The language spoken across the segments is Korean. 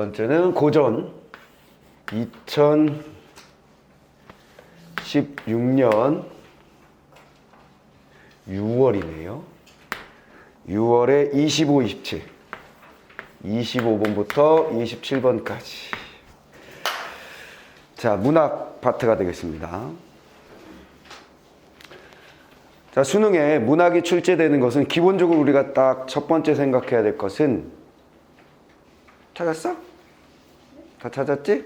번째는 고전 2016년 6월이네요. 6월에 25, 27 25번부터 27번까지 자, 문학 파트가 되겠습니다. 자, 수능에 문학이 출제되는 것은 기본적으로 우리가 딱 첫 번째 생각해야 될 것은 찾았어? 다 찾았지?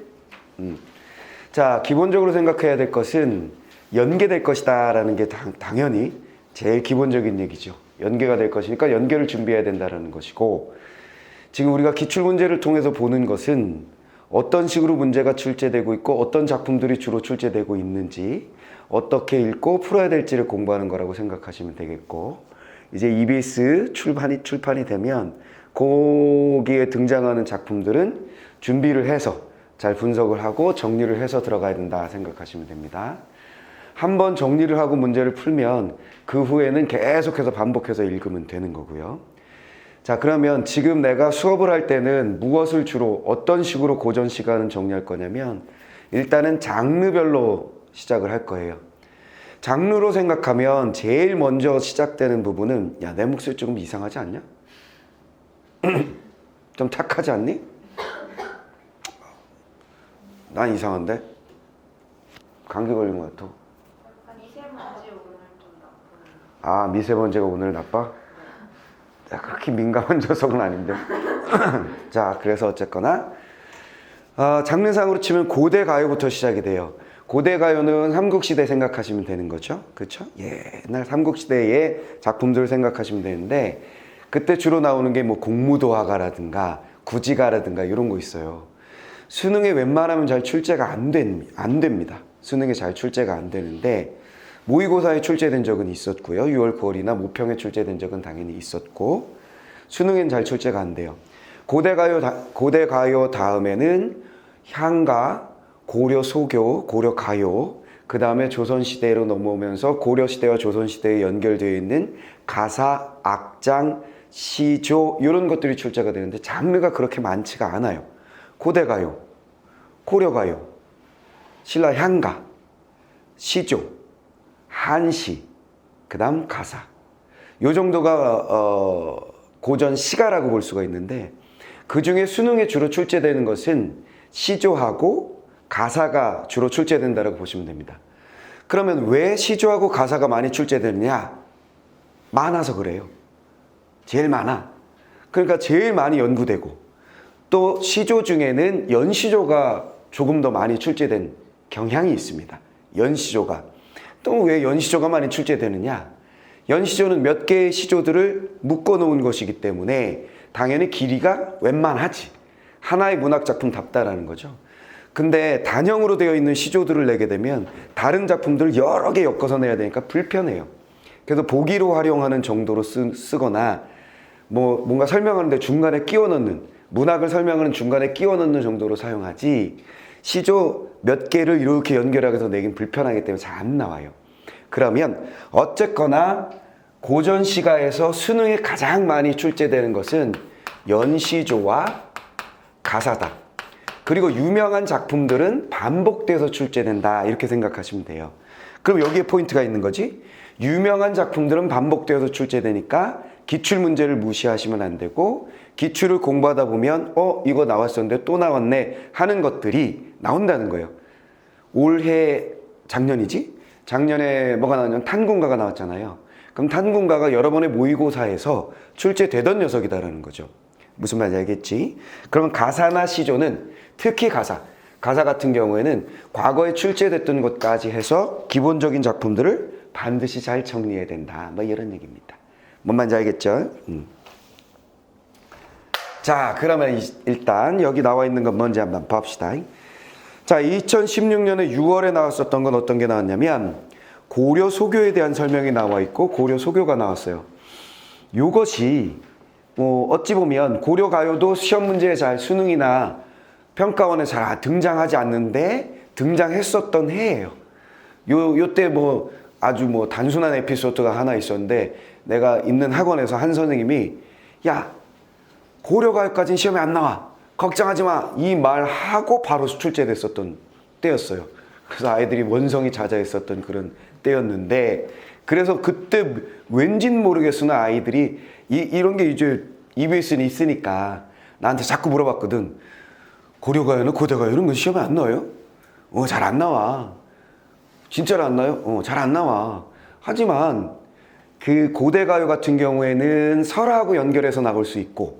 자, 기본적으로 생각해야 될 것은 연계될 것이다 라는 게 당연히 제일 기본적인 얘기죠. 연계가 될 것이니까 연계를 준비해야 된다는 것이고, 지금 우리가 기출문제를 통해서 보는 것은 어떤 식으로 문제가 출제되고 있고 어떤 작품들이 주로 출제되고 있는지 어떻게 읽고 풀어야 될지를 공부하는 거라고 생각하시면 되겠고, 이제 EBS 출판이 되면 거기에 등장하는 작품들은 준비를 해서 잘 분석을 하고 정리를 해서 들어가야 된다 생각하시면 됩니다. 한번 정리를 하고 문제를 풀면 그 후에는 계속해서 반복해서 읽으면 되는 거고요. 자, 그러면 지금 내가 수업을 할 때는 무엇을 주로 어떤 식으로 고전 시간은 정리할 거냐면 일단은 장르별로 시작을 할 거예요. 장르로 생각하면 제일 먼저 시작되는 부분은, 야, 내 목소리 조금 이상하지 않냐? 좀 탁하지 않니? 난 이상한데? 감기 걸린 것 같아. 미세먼지 오늘 좀 나쁘네. 아, 미세먼지가 오늘 나빠? 야, 그렇게 민감한 녀석은 아닌데. 자, 그래서 어쨌거나 장르상으로 치면 고대 가요부터 시작이 돼요. 고대 가요는 삼국시대 생각하시면 되는 거죠. 그렇죠? 옛날 삼국시대의 작품들을 생각하시면 되는데, 그때 주로 나오는 게 뭐 공무도화가라든가 구지가라든가 이런 거 있어요. 수능에 웬만하면 잘 출제가 안 됩니다. 수능에 잘 출제가 안 되는데 모의고사에 출제된 적은 있었고요. 6월, 9월이나 모평에 출제된 적은 당연히 있었고, 수능엔 잘 출제가 안 돼요. 고대 가요 다음에는 향가, 고려 소교, 고려 가요, 그 다음에 조선시대로 넘어오면서 고려시대와 조선시대에 연결되어 있는 가사, 악장, 시조 이런 것들이 출제가 되는데 장르가 그렇게 많지가 않아요. 고대가요, 고려가요, 신라 향가, 시조, 한시, 그 다음 가사, 요 정도가 고전 시가라고 볼 수가 있는데, 그 중에 수능에 주로 출제되는 것은 시조하고 가사가 주로 출제된다고 보시면 됩니다. 그러면 왜 시조하고 가사가 많이 출제되느냐? 많아서 그래요. 제일 많아. 그러니까 제일 많이 연구되고, 또 시조 중에는 연시조가 조금 더 많이 출제된 경향이 있습니다. 연시조가. 또 왜 연시조가 많이 출제되느냐? 연시조는 몇 개의 시조들을 묶어 놓은 것이기 때문에 당연히 길이가 웬만하지. 하나의 문학작품답다라는 거죠. 근데 단형으로 되어 있는 시조들을 내게 되면 다른 작품들을 여러 개 엮어서 내야 되니까 불편해요. 그래서 보기로 활용하는 정도로 쓰거나 뭔가 설명하는데 중간에 끼워 넣는, 문학을 설명하는 중간에 끼워 넣는 정도로 사용하지, 시조 몇 개를 이렇게 연결해서 내긴 불편하기 때문에 잘 안 나와요. 그러면 어쨌거나 고전 시가에서 수능에 가장 많이 출제되는 것은 연시조와 가사다. 그리고 유명한 작품들은 반복돼서 출제된다, 이렇게 생각하시면 돼요. 그럼 여기에 포인트가 있는 거지. 유명한 작품들은 반복되어서 출제되니까 기출문제를 무시하시면 안 되고, 기출을 공부하다 보면 이거 나왔었는데 또 나왔네 하는 것들이 나온다는 거예요. 올해 작년이지? 작년에 뭐가 나왔냐면 탄군가가 나왔잖아요. 그럼 탄군가가 여러 번의 모의고사에서 출제되던 녀석이다라는 거죠. 무슨 말인지 알겠지? 그러면 가사나 시조는, 특히 가사 같은 경우에는 과거에 출제됐던 것까지 해서 기본적인 작품들을 반드시 잘 정리해야 된다, 뭐 이런 얘기입니다. 뭔 말인지 알겠죠? 자, 그러면 일단 여기 나와 있는 건 뭔지 한번 봅시다. 자, 2016년에 6월에 나왔었던 건 어떤 게 나왔냐면 고려 소교에 대한 설명이 나와 있고 고려 소교가 나왔어요. 요것이 어찌 보면 고려 가요도 시험 문제에 잘, 수능이나 평가원에 잘 등장하지 않는데 등장했었던 해예요. 요때 아주 단순한 에피소드가 하나 있었는데, 내가 있는 학원에서 한 선생님이, 야, 고려 가요까지는 시험에 안 나와. 걱정하지 마. 이 말하고 바로 출제됐었던 때였어요. 그래서 아이들이 원성이 자자했었던 그런 때였는데, 그래서 그때 왠진 모르겠으나 아이들이 이런 게 이제 EBS는 있으니까 나한테 자꾸 물어봤거든. 고려가요는 고대가요는 그 시험에 안 나와요? 잘 안 나와. 진짜로 안 나와요? 잘 안 나와. 하지만 그 고대가요 같은 경우에는 설하고 연결해서 나올 수 있고,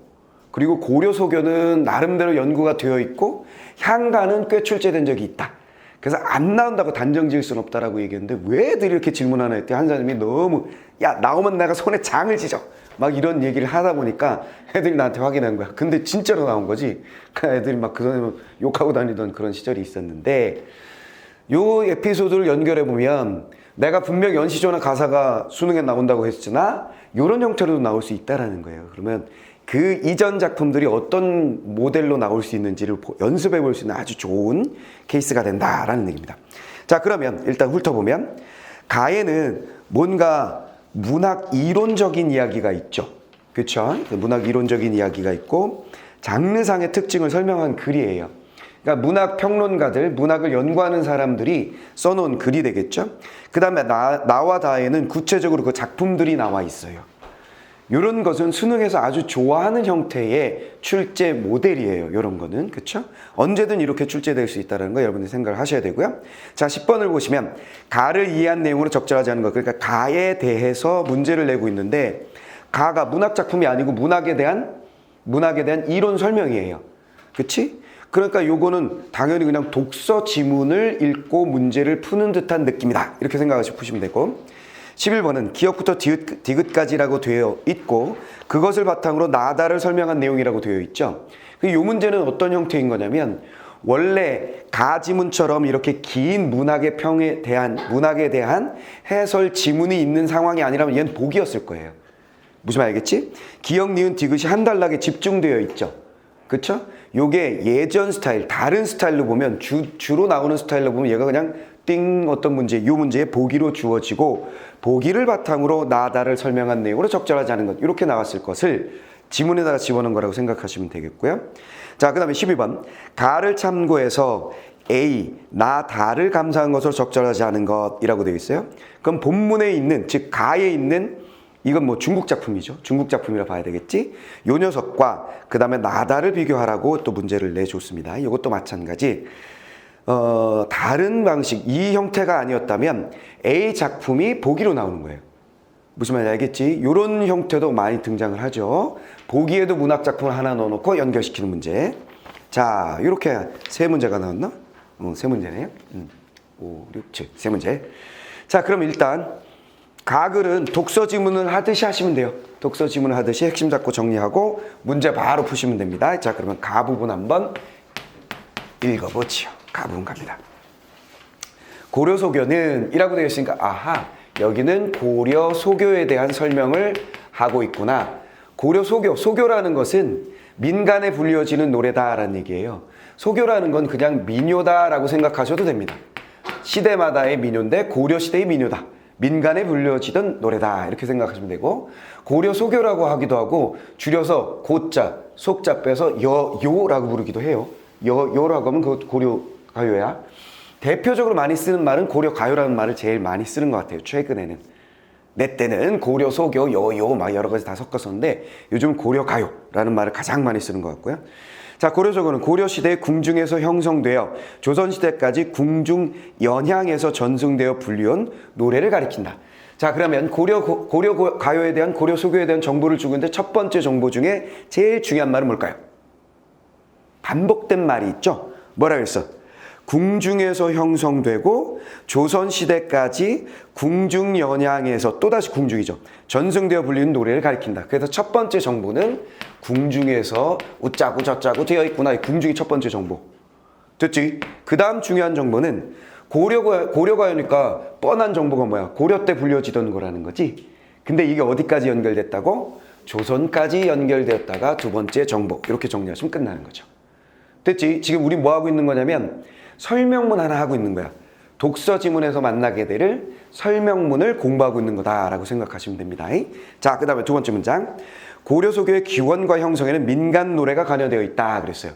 그리고 고려소교는 나름대로 연구가 되어 있고 향가는 꽤 출제된 적이 있다. 그래서 안 나온다고 단정 지을 수는 없다라고 얘기했는데, 왜 애들이 이렇게 질문하나 했더니 한 사람이 너무 야 나오면 내가 손에 장을 지져 막 이런 얘기를 하다 보니까 애들이 나한테 확인한 거야. 근데 진짜로 나온 거지. 그 애들이 막 그 선생님 욕하고 다니던 그런 시절이 있었는데, 요 에피소드를 연결해 보면 내가 분명 연시조나 가사가 수능에 나온다고 했으나 이런 형태로도 나올 수 있다라는 거예요. 그러면 그 이전 작품들이 어떤 모델로 나올 수 있는지를 연습해 볼 수 있는 아주 좋은 케이스가 된다라는 얘기입니다. 자, 그러면 일단 훑어보면 가에는 뭔가 문학 이론적인 이야기가 있죠. 그렇죠? 문학 이론적인 이야기가 있고 장르상의 특징을 설명한 글이에요. 그러니까 문학 평론가들, 문학을 연구하는 사람들이 써놓은 글이 되겠죠. 그 다음에 나와 다에는 구체적으로 그 작품들이 나와 있어요. 이런 것은 수능에서 아주 좋아하는 형태의 출제 모델이에요. 이런 거는. 그렇죠? 언제든 이렇게 출제될 수 있다는 거 여러분들 생각을 하셔야 되고요. 자, 10번을 보시면 가를 이해한 내용으로 적절하지 않은 것. 그러니까 가에 대해서 문제를 내고 있는데, 가가 문학 작품이 아니고 문학에 대한 이론 설명이에요. 그렇지? 그러니까 요거는 당연히 그냥 독서 지문을 읽고 문제를 푸는 듯한 느낌이다. 이렇게 생각하시고 푸시면 되고, 11번은 기역부터 디귿까지라고 되어 있고 그것을 바탕으로 나다를 설명한 내용이라고 되어 있죠. 이 문제는 어떤 형태인 거냐면, 원래 가지문처럼 이렇게 긴 문학의 평에 대한 문학에 대한 해설 지문이 있는 상황이 아니라면 얘는 복이었을 거예요. 무슨 말이겠지? 기역, 니은, 디귿이 한 단락에 집중되어 있죠. 그렇죠? 요게 예전 스타일, 다른 스타일로 보면 주로 나오는 스타일로 보면 얘가 그냥 띵 어떤 문제, 요 문제에 보기로 주어지고 보기를 바탕으로 나다를 설명한 내용으로 적절하지 않은 것, 이렇게 나왔을 것을 지문에다가 집어넣은 거라고 생각하시면 되겠고요. 자, 그 다음에 12번 가를 참고해서 A, 나다를 감사한 것으로 적절하지 않은 것이라고 되어 있어요. 그럼 본문에 있는, 즉 가에 있는, 이건 뭐 중국 작품이죠. 중국 작품이라 봐야 되겠지. 요 녀석과 그 다음에 나다를 비교하라고 또 문제를 내줬습니다. 이것도 마찬가지. 다른 방식, 이 형태가 아니었다면 A 작품이 보기로 나오는 거예요. 무슨 말인지 알겠지? 이런 형태도 많이 등장을 하죠. 보기에도 문학 작품을 하나 넣어놓고 연결시키는 문제. 자, 이렇게 세 문제가 나왔나? 세 문제네요. 5, 6, 7, 세 문제. 자, 그럼 일단 가글은 독서 지문을 하듯이 하시면 돼요. 독서 지문을 하듯이 핵심 잡고 정리하고 문제 바로 푸시면 됩니다. 자, 그러면 가 부분 한번 읽어보지요. 가 부분 갑니다. 고려소교는 이라고 되어 있으니까 아하, 여기는 고려소교에 대한 설명을 하고 있구나. 고려소교, 소교라는 것은 민간에 불려지는 노래다라는 얘기예요. 소교라는 건 그냥 민요다라고 생각하셔도 됩니다. 시대마다의 민요인데 고려시대의 민요다. 민간에 불려지던 노래다. 이렇게 생각하시면 되고, 고려소교라고 하기도 하고 줄여서 고자, 속자 빼서 요라고 부르기도 해요. 요라고 하면 그것도 고려가요야. 대표적으로 많이 쓰는 말은 고려가요라는 말을 제일 많이 쓰는 것 같아요. 최근에는. 내 때는 고려소교, 요 막 여러 가지 다 섞었었는데 요즘 고려가요라는 말을 가장 많이 쓰는 것 같고요. 자, 고려소교는 고려시대 궁중에서 형성되어 조선시대까지 궁중 연향에서 전승되어 불리운 노래를 가리킨다. 자, 그러면 고려가요에 대한, 고려소교에 대한 정보를 주고 있는데 첫 번째 정보 중에 제일 중요한 말은 뭘까요? 반복된 말이 있죠? 뭐라 그랬어? 궁중에서 형성되고 조선시대까지 궁중 연향에서, 또다시 궁중이죠, 전승되어 불리는 노래를 가리킨다. 그래서 첫 번째 정보는 궁중에서 웃자고 저짜고 되어 있구나. 궁중이 첫 번째 정보. 됐지? 그 다음 중요한 정보는 고려가요니까 뻔한 정보가 뭐야? 고려 때 불려지던 거라는 거지. 근데 이게 어디까지 연결됐다고? 조선까지 연결되었다가 두 번째 정보. 이렇게 정리하시면 끝나는 거죠. 됐지? 지금 우리 뭐 하고 있는 거냐면 설명문 하나 하고 있는 거야. 독서 지문에서 만나게 될 설명문을 공부하고 있는 거다라고 생각하시면 됩니다. 자, 그 다음에 두 번째 문장. 고려소교의 기원과 형성에는 민간 노래가 관여되어 있다 그랬어요.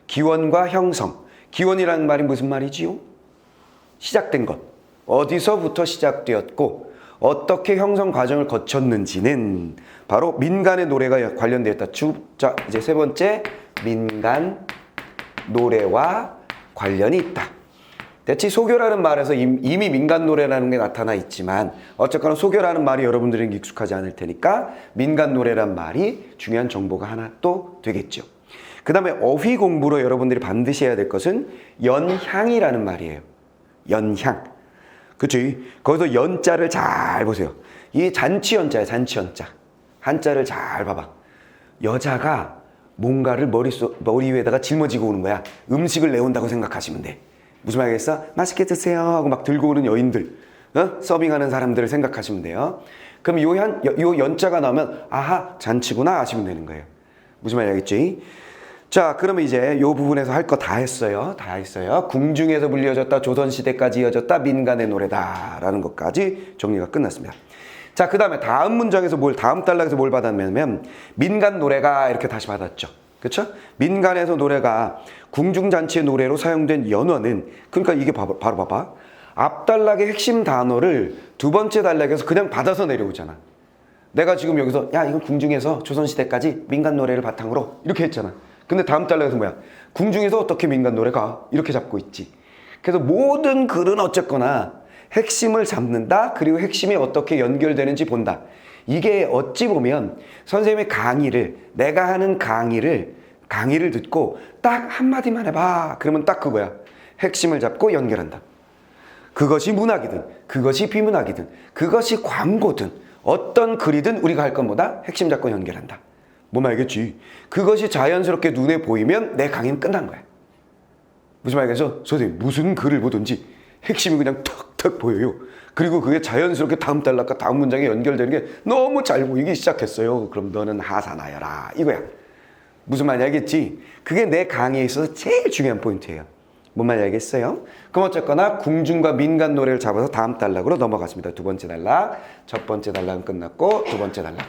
기원과 형성. 기원이라는 말이 무슨 말이지요? 시작된 것. 어디서부터 시작되었고 어떻게 형성 과정을 거쳤는지는 바로 민간의 노래가 관련되었다. 자, 이제 세 번째, 민간 노래와 관련이 있다. 대체 소교라는 말에서 이미 민간 노래라는 게 나타나 있지만 어쨌거나 소교라는 말이 여러분들에게 익숙하지 않을 테니까 민간 노래란 말이 중요한 정보가 하나 또 되겠죠. 그 다음에 어휘 공부로 여러분들이 반드시 해야 될 것은 연향이라는 말이에요. 연향. 그치? 거기서 연자를 잘 보세요. 이 잔치연자예요. 잔치연자. 한자를 잘 봐봐. 여자가 뭔가를 머리 위에다가 짊어지고 오는 거야. 음식을 내온다고 생각하시면 돼. 무슨 말이겠어? 맛있게 드세요 하고 막 들고 오는 여인들, 서빙하는 사람들을 생각하시면 돼요. 그럼 요 연자가 나오면 아하, 잔치구나 하시면 되는 거예요. 무슨 말인지 알겠지? 자, 그러면 이제 요 부분에서 할 거 다 했어요. 다 했어요. 궁중에서 불려졌다, 조선시대까지 이어졌다, 민간의 노래다라는 것까지 정리가 끝났습니다. 자, 그 다음에 다음 문장에서 다음 단락에서 뭘 받았냐면 민간 노래가 이렇게 다시 받았죠. 그렇죠? 민간에서 노래가 궁중잔치의 노래로 사용된 연원은, 그러니까 이게 바로 봐봐. 앞 단락의 핵심 단어를 두 번째 단락에서 그냥 받아서 내려오잖아. 내가 지금 여기서 야, 이건 궁중에서 조선시대까지 민간 노래를 바탕으로 이렇게 했잖아. 근데 다음 단락에서 뭐야? 궁중에서 어떻게 민간 노래가 이렇게 잡고 있지. 그래서 모든 글은 어쨌거나 핵심을 잡는다. 그리고 핵심이 어떻게 연결되는지 본다. 이게 어찌 보면 선생님의 내가 하는 강의를 듣고 딱 한마디만 해봐. 그러면 딱 그거야. 핵심을 잡고 연결한다. 그것이 문학이든 그것이 비문학이든 그것이 광고든 어떤 글이든 우리가 할 건 뭐다? 핵심 잡고 연결한다. 뭔 알겠지? 그것이 자연스럽게 눈에 보이면 내 강의는 끝난 거야. 무슨 말이겠어? 선생님 무슨 글을 보든지 핵심이 그냥 턱턱 보여요. 그리고 그게 자연스럽게 다음 단락과 다음 문장에 연결되는 게 너무 잘 보이기 시작했어요. 그럼 너는 하산하여라 이거야. 무슨 말인지 알겠지? 그게 내 강의에 있어서 제일 중요한 포인트예요. 뭔 말인지 알겠어요? 그럼 어쨌거나 궁중과 민간 노래를 잡아서 다음 단락으로 넘어갔습니다. 두 번째 단락. 첫 번째 단락은 끝났고 두 번째 단락.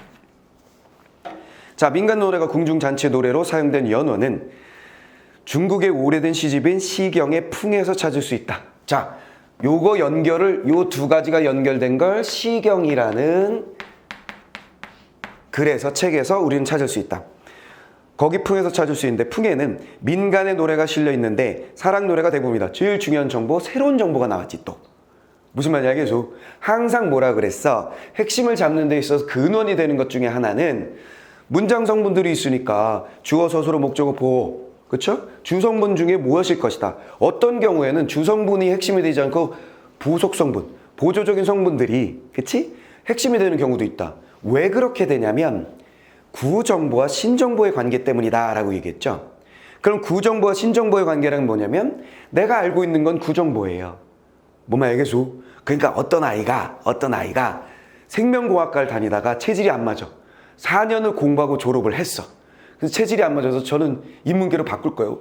자, 민간 노래가 궁중잔치 노래로 사용된 연원은 중국의 오래된 시집인 시경의 풍에서 찾을 수 있다. 자, 요 두 가지가 연결된 걸 시경이라는 글에서, 책에서 우리는 찾을 수 있다. 거기 풍에서 찾을 수 있는데 풍에는 민간의 노래가 실려 있는데 사랑 노래가 대부분이다. 제일 중요한 정보, 새로운 정보가 나왔지 또. 무슨 말인지 알겠어? 항상 뭐라 그랬어? 핵심을 잡는 데 있어서 근원이 되는 것 중에 하나는 문장 성분들이 있으니까 주어, 서술어, 목적어, 보어. 그렇죠? 주성분 중에 무엇일 것이다. 어떤 경우에는 주성분이 핵심이 되지 않고 부속 성분, 보조적인 성분들이, 그치? 핵심이 되는 경우도 있다. 왜 그렇게 되냐면 구정보와 신정보의 관계 때문이다 라고 얘기했죠. 그럼 구정보와 신정보의 관계란 뭐냐면 내가 알고 있는 건 구정보예요. 뭐만 알겠어? 그러니까 어떤 아이가 생명공학과를 다니다가 체질이 안 맞아. 4년을 공부하고 졸업을 했어. 그래서 체질이 안 맞아서 저는 인문계로 바꿀 거예요.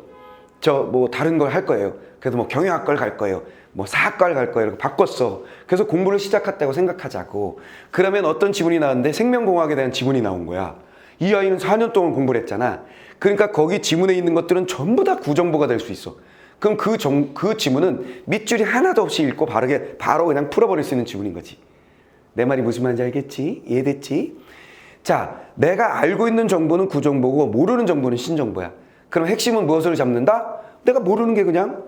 저 뭐 다른 걸 할 거예요. 그래서 뭐 경영학과를 갈 거예요. 뭐 사학과를 갈 거예요. 이렇게 바꿨어. 그래서 공부를 시작했다고 생각하자고. 그러면 어떤 지문이 나왔는데 생명공학에 대한 지문이 나온 거야. 이 아이는 4년 동안 공부를 했잖아. 그러니까 거기 지문에 있는 것들은 전부 다 구정보가 될 수 있어. 그럼 그 지문은 밑줄이 하나도 없이 읽고 바로 그냥 풀어버릴 수 있는 지문인 거지. 내 말이 무슨 말인지 알겠지? 이해됐지? 자, 내가 알고 있는 정보는 구정보고 모르는 정보는 신정보야. 그럼 핵심은 무엇을 잡는다? 내가 모르는 게 그냥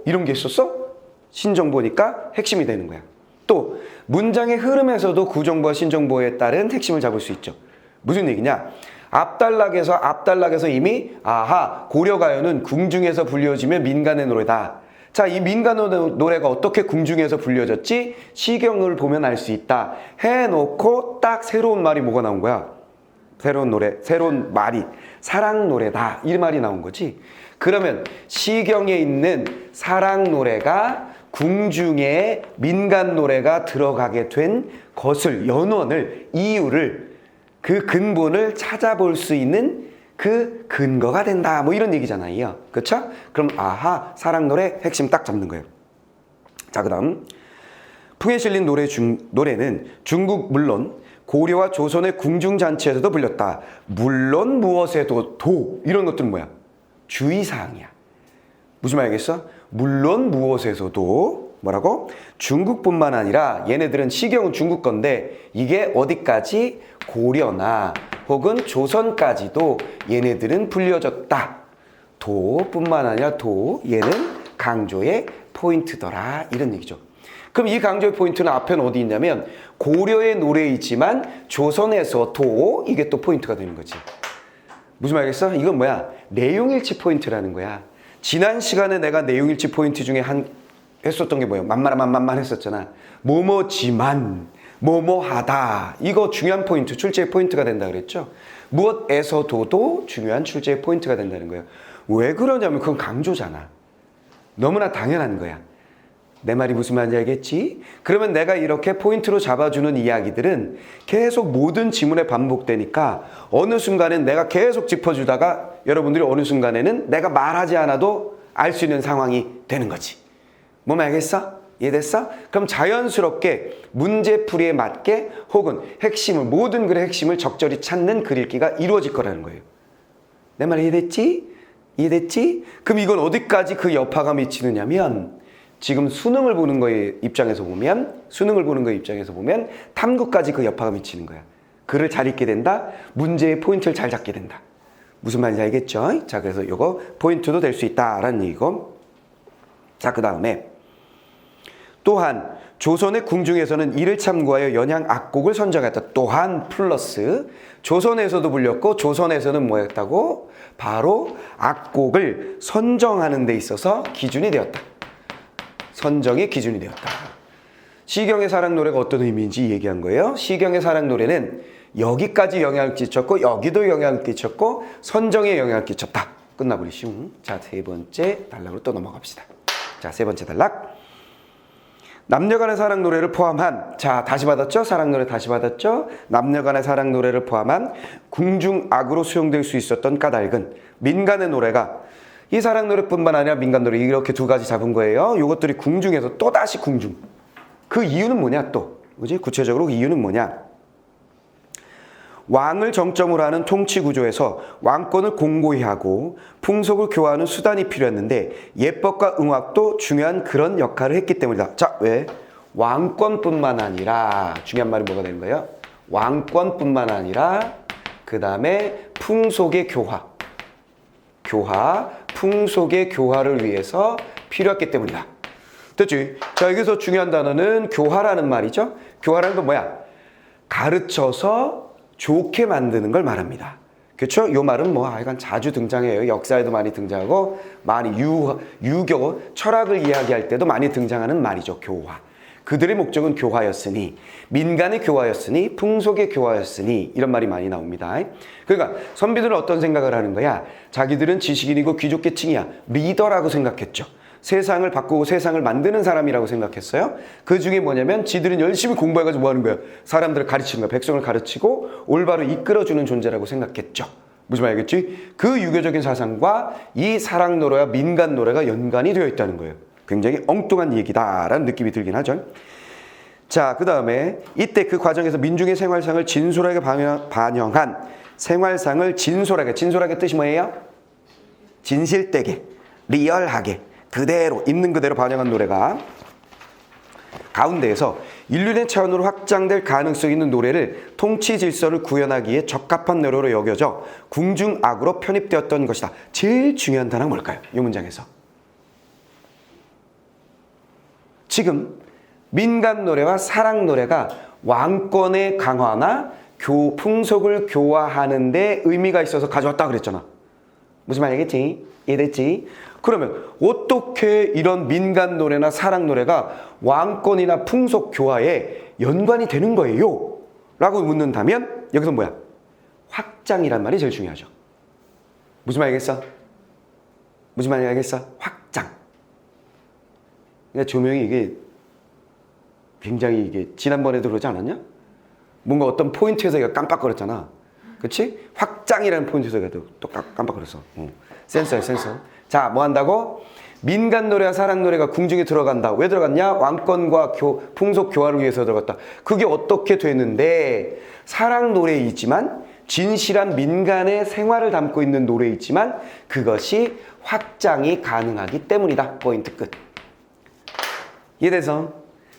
이런 게 있었어? 신정보니까 핵심이 되는 거야. 또 문장의 흐름에서도 구정보와 신정보에 따른 핵심을 잡을 수 있죠. 무슨 얘기냐? 앞단락에서 이미 고려가요는 궁중에서 불려지면 민간의 노래다. 자, 이 민간 노래가 어떻게 궁중에서 불려졌지? 시경을 보면 알 수 있다. 해놓고 딱 새로운 말이 뭐가 나온 거야? 새로운 말이 사랑 노래다. 이 말이 나온 거지. 그러면 시경에 있는 사랑 노래가 궁중에 민간 노래가 들어가게 된 것을, 연원을, 이유를, 그 근본을 찾아볼 수 있는 그 근거가 된다. 뭐 이런 얘기잖아요. 그렇죠? 그럼 사랑 노래 핵심 딱 잡는 거예요. 자, 그다음 풍에 실린 노래는 중국 물론 고려와 조선의 궁중잔치에서도 불렸다. 물론 무엇에도 이런 것들은 뭐야? 주의사항이야. 무슨 말이겠어? 물론 무엇에서도 뭐라고? 중국뿐만 아니라 얘네들은 시경은 중국 건데 이게 어디까지? 고려나 혹은 조선까지도 얘네들은 불려졌다. 도뿐만 아니라 도 얘는 강조의 포인트더라 이런 얘기죠. 그럼 이 강조의 포인트는 앞에는 어디 있냐면 고려의 노래이지만 조선에서 도 이게 또 포인트가 되는 거지. 무슨 말이겠어? 이건 뭐야? 내용일치 포인트라는 거야. 지난 시간에 내가 내용일치 포인트 중에 했었던 게 뭐예요? 만만 했었잖아. 뭐뭐지만 뭐뭐하다. 이거 중요한 포인트, 출제의 포인트가 된다 그랬죠? 무엇에서도도 중요한 출제의 포인트가 된다는 거예요. 왜 그러냐면 그건 강조잖아. 너무나 당연한 거야. 내 말이 무슨 말인지 알겠지? 그러면 내가 이렇게 포인트로 잡아주는 이야기들은 계속 모든 지문에 반복되니까 어느 순간엔 내가 계속 짚어주다가 여러분들이 어느 순간에는 내가 말하지 않아도 알 수 있는 상황이 되는 거지. 뭔 말 알겠어? 이해됐어? 그럼 자연스럽게 문제풀이에 맞게 혹은 핵심을 모든 글의 핵심을 적절히 찾는 글 읽기가 이루어질 거라는 거예요. 내 말 이해됐지? 이해됐지? 그럼 이건 어디까지 그 여파가 미치느냐면 지금 수능을 보는 거의 입장에서 보면 탐구까지 그 여파가 미치는 거야. 글을 잘 읽게 된다. 문제의 포인트를 잘 잡게 된다. 무슨 말인지 알겠죠? 자, 그래서 이거 포인트도 될 수 있다라는 얘기고. 자, 그 다음에 또한 조선의 궁중에서는 이를 참고하여 연양 악곡을 선정했다. 또한 플러스 조선에서도 불렸고 조선에서는 뭐였다고? 바로 악곡을 선정하는 데 있어서 기준이 되었다. 선정의 기준이 되었다. 시경의 사랑 노래가 어떤 의미인지 얘기한 거예요. 시경의 사랑 노래는 여기까지 영향을 끼쳤고 여기도 영향을 끼쳤고 선정에 영향을 끼쳤다. 끝나버리시오. 자, 세 번째 단락으로 또 넘어갑시다. 자, 세 번째 단락. 남녀간의 사랑 노래를 포함한, 자, 다시 받았죠? 사랑 노래 다시 받았죠? 남녀간의 사랑 노래를 포함한 궁중악으로 수용될 수 있었던 까닭은 민간의 노래가 이 사랑 노래뿐만 아니라 민간 노래 이렇게 두 가지 잡은 거예요. 이것들이 궁중에서 또 다시 궁중. 그 이유는 뭐냐 또? 그지? 구체적으로 그 이유는 뭐냐? 왕을 정점으로 하는 통치 구조에서 왕권을 공고히 하고 풍속을 교화하는 수단이 필요했는데 예법과 응악도 중요한 그런 역할을 했기 때문이다. 자, 왜? 왕권뿐만 아니라 중요한 말이 뭐가 되는 거예요? 왕권뿐만 아니라 그 다음에 풍속의 교화, 풍속의 교화를 위해서 필요했기 때문이다. 됐지? 자, 여기서 중요한 단어는 교화라는 말이죠. 교화라는 건 뭐야? 가르쳐서 좋게 만드는 걸 말합니다. 그렇죠? 이 말은 뭐 하여간 자주 등장해요. 역사에도 많이 등장하고 많이 유교, 철학을 이야기할 때도 많이 등장하는 말이죠. 교화. 그들의 목적은 교화였으니, 민간의 교화였으니, 풍속의 교화였으니 이런 말이 많이 나옵니다. 그러니까 선비들은 어떤 생각을 하는 거야? 자기들은 지식인이고 귀족계층이야. 리더라고 생각했죠. 세상을 바꾸고 세상을 만드는 사람이라고 생각했어요. 그 중에 뭐냐면 지들은 열심히 공부해가지고 뭐 하는 거야? 사람들을 가르치는 거야. 백성을 가르치고 올바로 이끌어주는 존재라고 생각했죠. 무슨 말이겠지? 그 유교적인 사상과 이 사랑 노래와 민간 노래가 연관이 되어 있다는 거예요. 굉장히 엉뚱한 얘기다라는 느낌이 들긴 하죠. 자, 그 다음에 이때 그 과정에서 민중의 생활상을 진솔하게 반영한 생활상을 진솔하게 뜻이 뭐예요? 진실되게, 리얼하게, 그대로, 있는 그대로 반영한 노래가 가운데에서 인륜의 차원으로 확장될 가능성이 있는 노래를 통치 질서를 구현하기에 적합한 노래로 여겨져 궁중악으로 편입되었던 것이다. 제일 중요한 단어가 뭘까요? 이 문장에서. 지금 민간 노래와 사랑 노래가 왕권의 강화나 풍속을 교화하는 데 의미가 있어서 가져왔다 그랬잖아. 무슨 말이겠지? 이해됐지? 그러면 어떻게 이런 민간 노래나 사랑 노래가 왕권이나 풍속 교화에 연관이 되는 거예요? 라고 묻는다면 여기서 뭐야? 확장이란 말이 제일 중요하죠. 무슨 말이겠어? 무슨 말인지 알겠어? 확장. 그러니까 조명이 이게 굉장히 이게 지난번에도 그러지 않았냐? 뭔가 어떤 포인트에서 얘가 깜빡거렸잖아. 그렇지? 확장이라는 포인트에서 얘가 또 깜빡거렸어. 센서야, 센서. 자, 뭐 한다고? 민간 노래와 사랑 노래가 궁중에 들어간다. 왜 들어갔냐? 왕권과 풍속 교화를 위해서 들어갔다. 그게 어떻게 되는데 사랑 노래이지만 진실한 민간의 생활을 담고 있는 노래이지만 그것이 확장이 가능하기 때문이다. 포인트 끝. 이해돼서?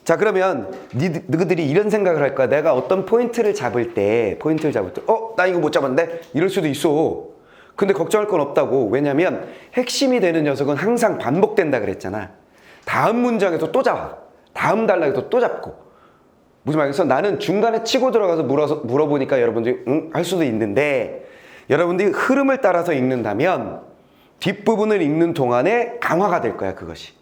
자, 그러면 너희들이 이런 생각을 할 거야. 내가 어떤 포인트를 잡을 때 나 이거 못 잡았는데? 이럴 수도 있어. 근데 걱정할 건 없다고. 왜냐면 핵심이 되는 녀석은 항상 반복된다 그랬잖아. 다음 문장에서 또 잡아. 다음 단락에서 또 잡고. 무슨 말이겠어? 나는 중간에 치고 들어가서 물어보니까 여러분들이 응? 할 수도 있는데 여러분들이 흐름을 따라서 읽는다면 뒷부분을 읽는 동안에 강화가 될 거야, 그것이.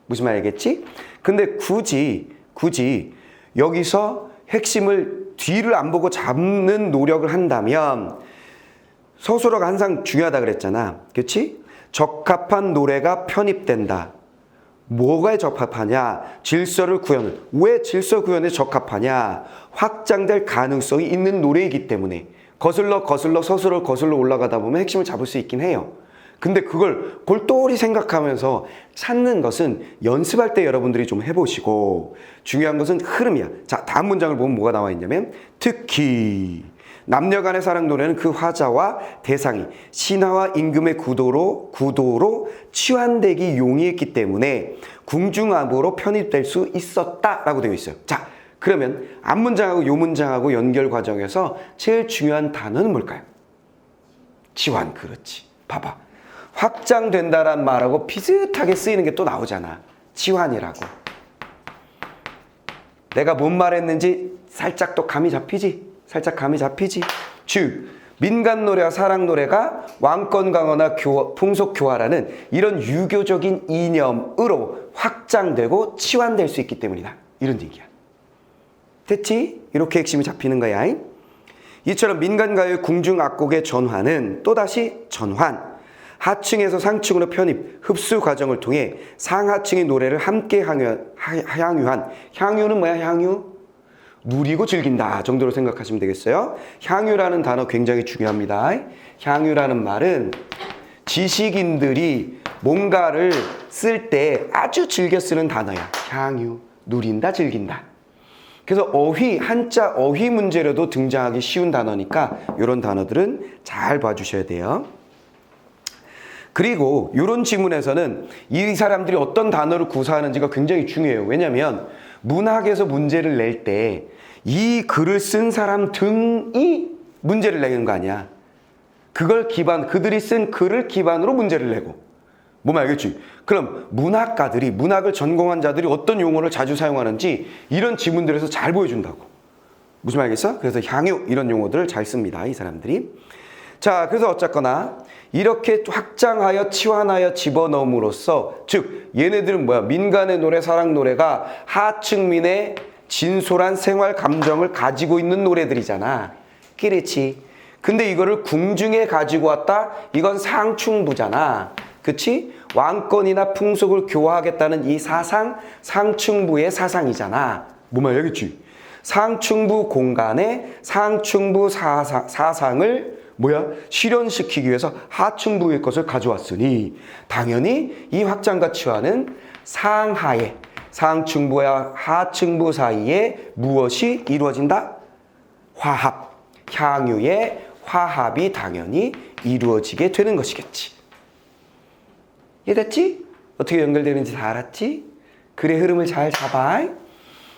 무슨 말이겠지? 근데 굳이 여기서 핵심을 뒤를 안 보고 잡는 노력을 한다면 서술어가 항상 중요하다 그랬잖아. 그렇지? 적합한 노래가 편입된다. 뭐가 적합하냐? 질서를 구현을. 왜 질서 구현에 적합하냐? 확장될 가능성이 있는 노래이기 때문에 거슬러 서술을 거슬러 올라가다 보면 핵심을 잡을 수 있긴 해요. 근데 그걸 골똘히 생각하면서 찾는 것은 연습할 때 여러분들이 좀 해보시고 중요한 것은 흐름이야. 자, 다음 문장을 보면 뭐가 나와 있냐면 특히 남녀 간의 사랑 노래는 그 화자와 대상이 신화와 임금의 구도로 치환되기 용이했기 때문에 궁중암으로 편입될 수 있었다라고 되어 있어요. 자, 그러면 앞문장하고 요 문장하고 연결 과정에서 제일 중요한 단어는 뭘까요? 치환. 그렇지. 봐봐. 확장된다란 말하고 비슷하게 쓰이는 게 또 나오잖아. 치환이라고. 내가 뭔 말했는지 살짝 또 감이 잡히지? 즉 민간 노래와 사랑 노래가 왕권 강화나 풍속 교화라는 이런 유교적인 이념으로 확장되고 치환될 수 있기 때문이다. 이런 얘기야. 됐지? 이렇게 핵심이 잡히는 거야. 이처럼 민간가요의 궁중 악곡의 전환은 또다시 전환. 하층에서 상층으로 편입, 흡수 과정을 통해 상하층의 노래를 함께 향유한. 향유는 뭐야? 향유? 누리고 즐긴다 정도로 생각하시면 되겠어요. 향유라는 단어 굉장히 중요합니다. 향유라는 말은 지식인들이 뭔가를 쓸 때 아주 즐겨 쓰는 단어야. 향유, 누린다, 즐긴다. 그래서 한자 어휘 문제로도 등장하기 쉬운 단어니까 이런 단어들은 잘 봐주셔야 돼요. 그리고 이런 지문에서는 이 사람들이 어떤 단어를 구사하는지가 굉장히 중요해요. 왜냐하면 문학에서 문제를 낼 때 이 글을 쓴 사람 등이 문제를 내는 거 아니야. 그들이 쓴 글을 기반으로 문제를 내고. 뭐면 알겠지? 그럼 문학을 전공한 자들이 어떤 용어를 자주 사용하는지 이런 지문들에서 잘 보여준다고. 무슨 말이겠어? 그래서 향유 이런 용어들을 잘 씁니다. 이 사람들이. 자, 그래서 어쨌거나 이렇게 확장하여 치환하여 집어넣음으로써 즉 얘네들은 뭐야? 민간의 노래, 사랑 노래가 하층민의 진솔한 생활 감정을 가지고 있는 노래들이잖아. 그렇지? 근데 이거를 궁중에 가지고 왔다? 이건 상층부잖아. 그치? 왕권이나 풍속을 교화하겠다는 이 사상, 상층부의 사상이잖아. 뭐만 알겠지? 상층부 공간에 상층부 사상을 실현시키기 위해서 하층부의 것을 가져왔으니 당연히 이 확장과 치환은 상하에 상층부와 하층부 사이에 무엇이 이루어진다? 화합, 향유의 화합이 당연히 이루어지게 되는 것이겠지. 이해됐지? 어떻게 연결되는지 다 알았지? 글의 흐름을 잘 잡아.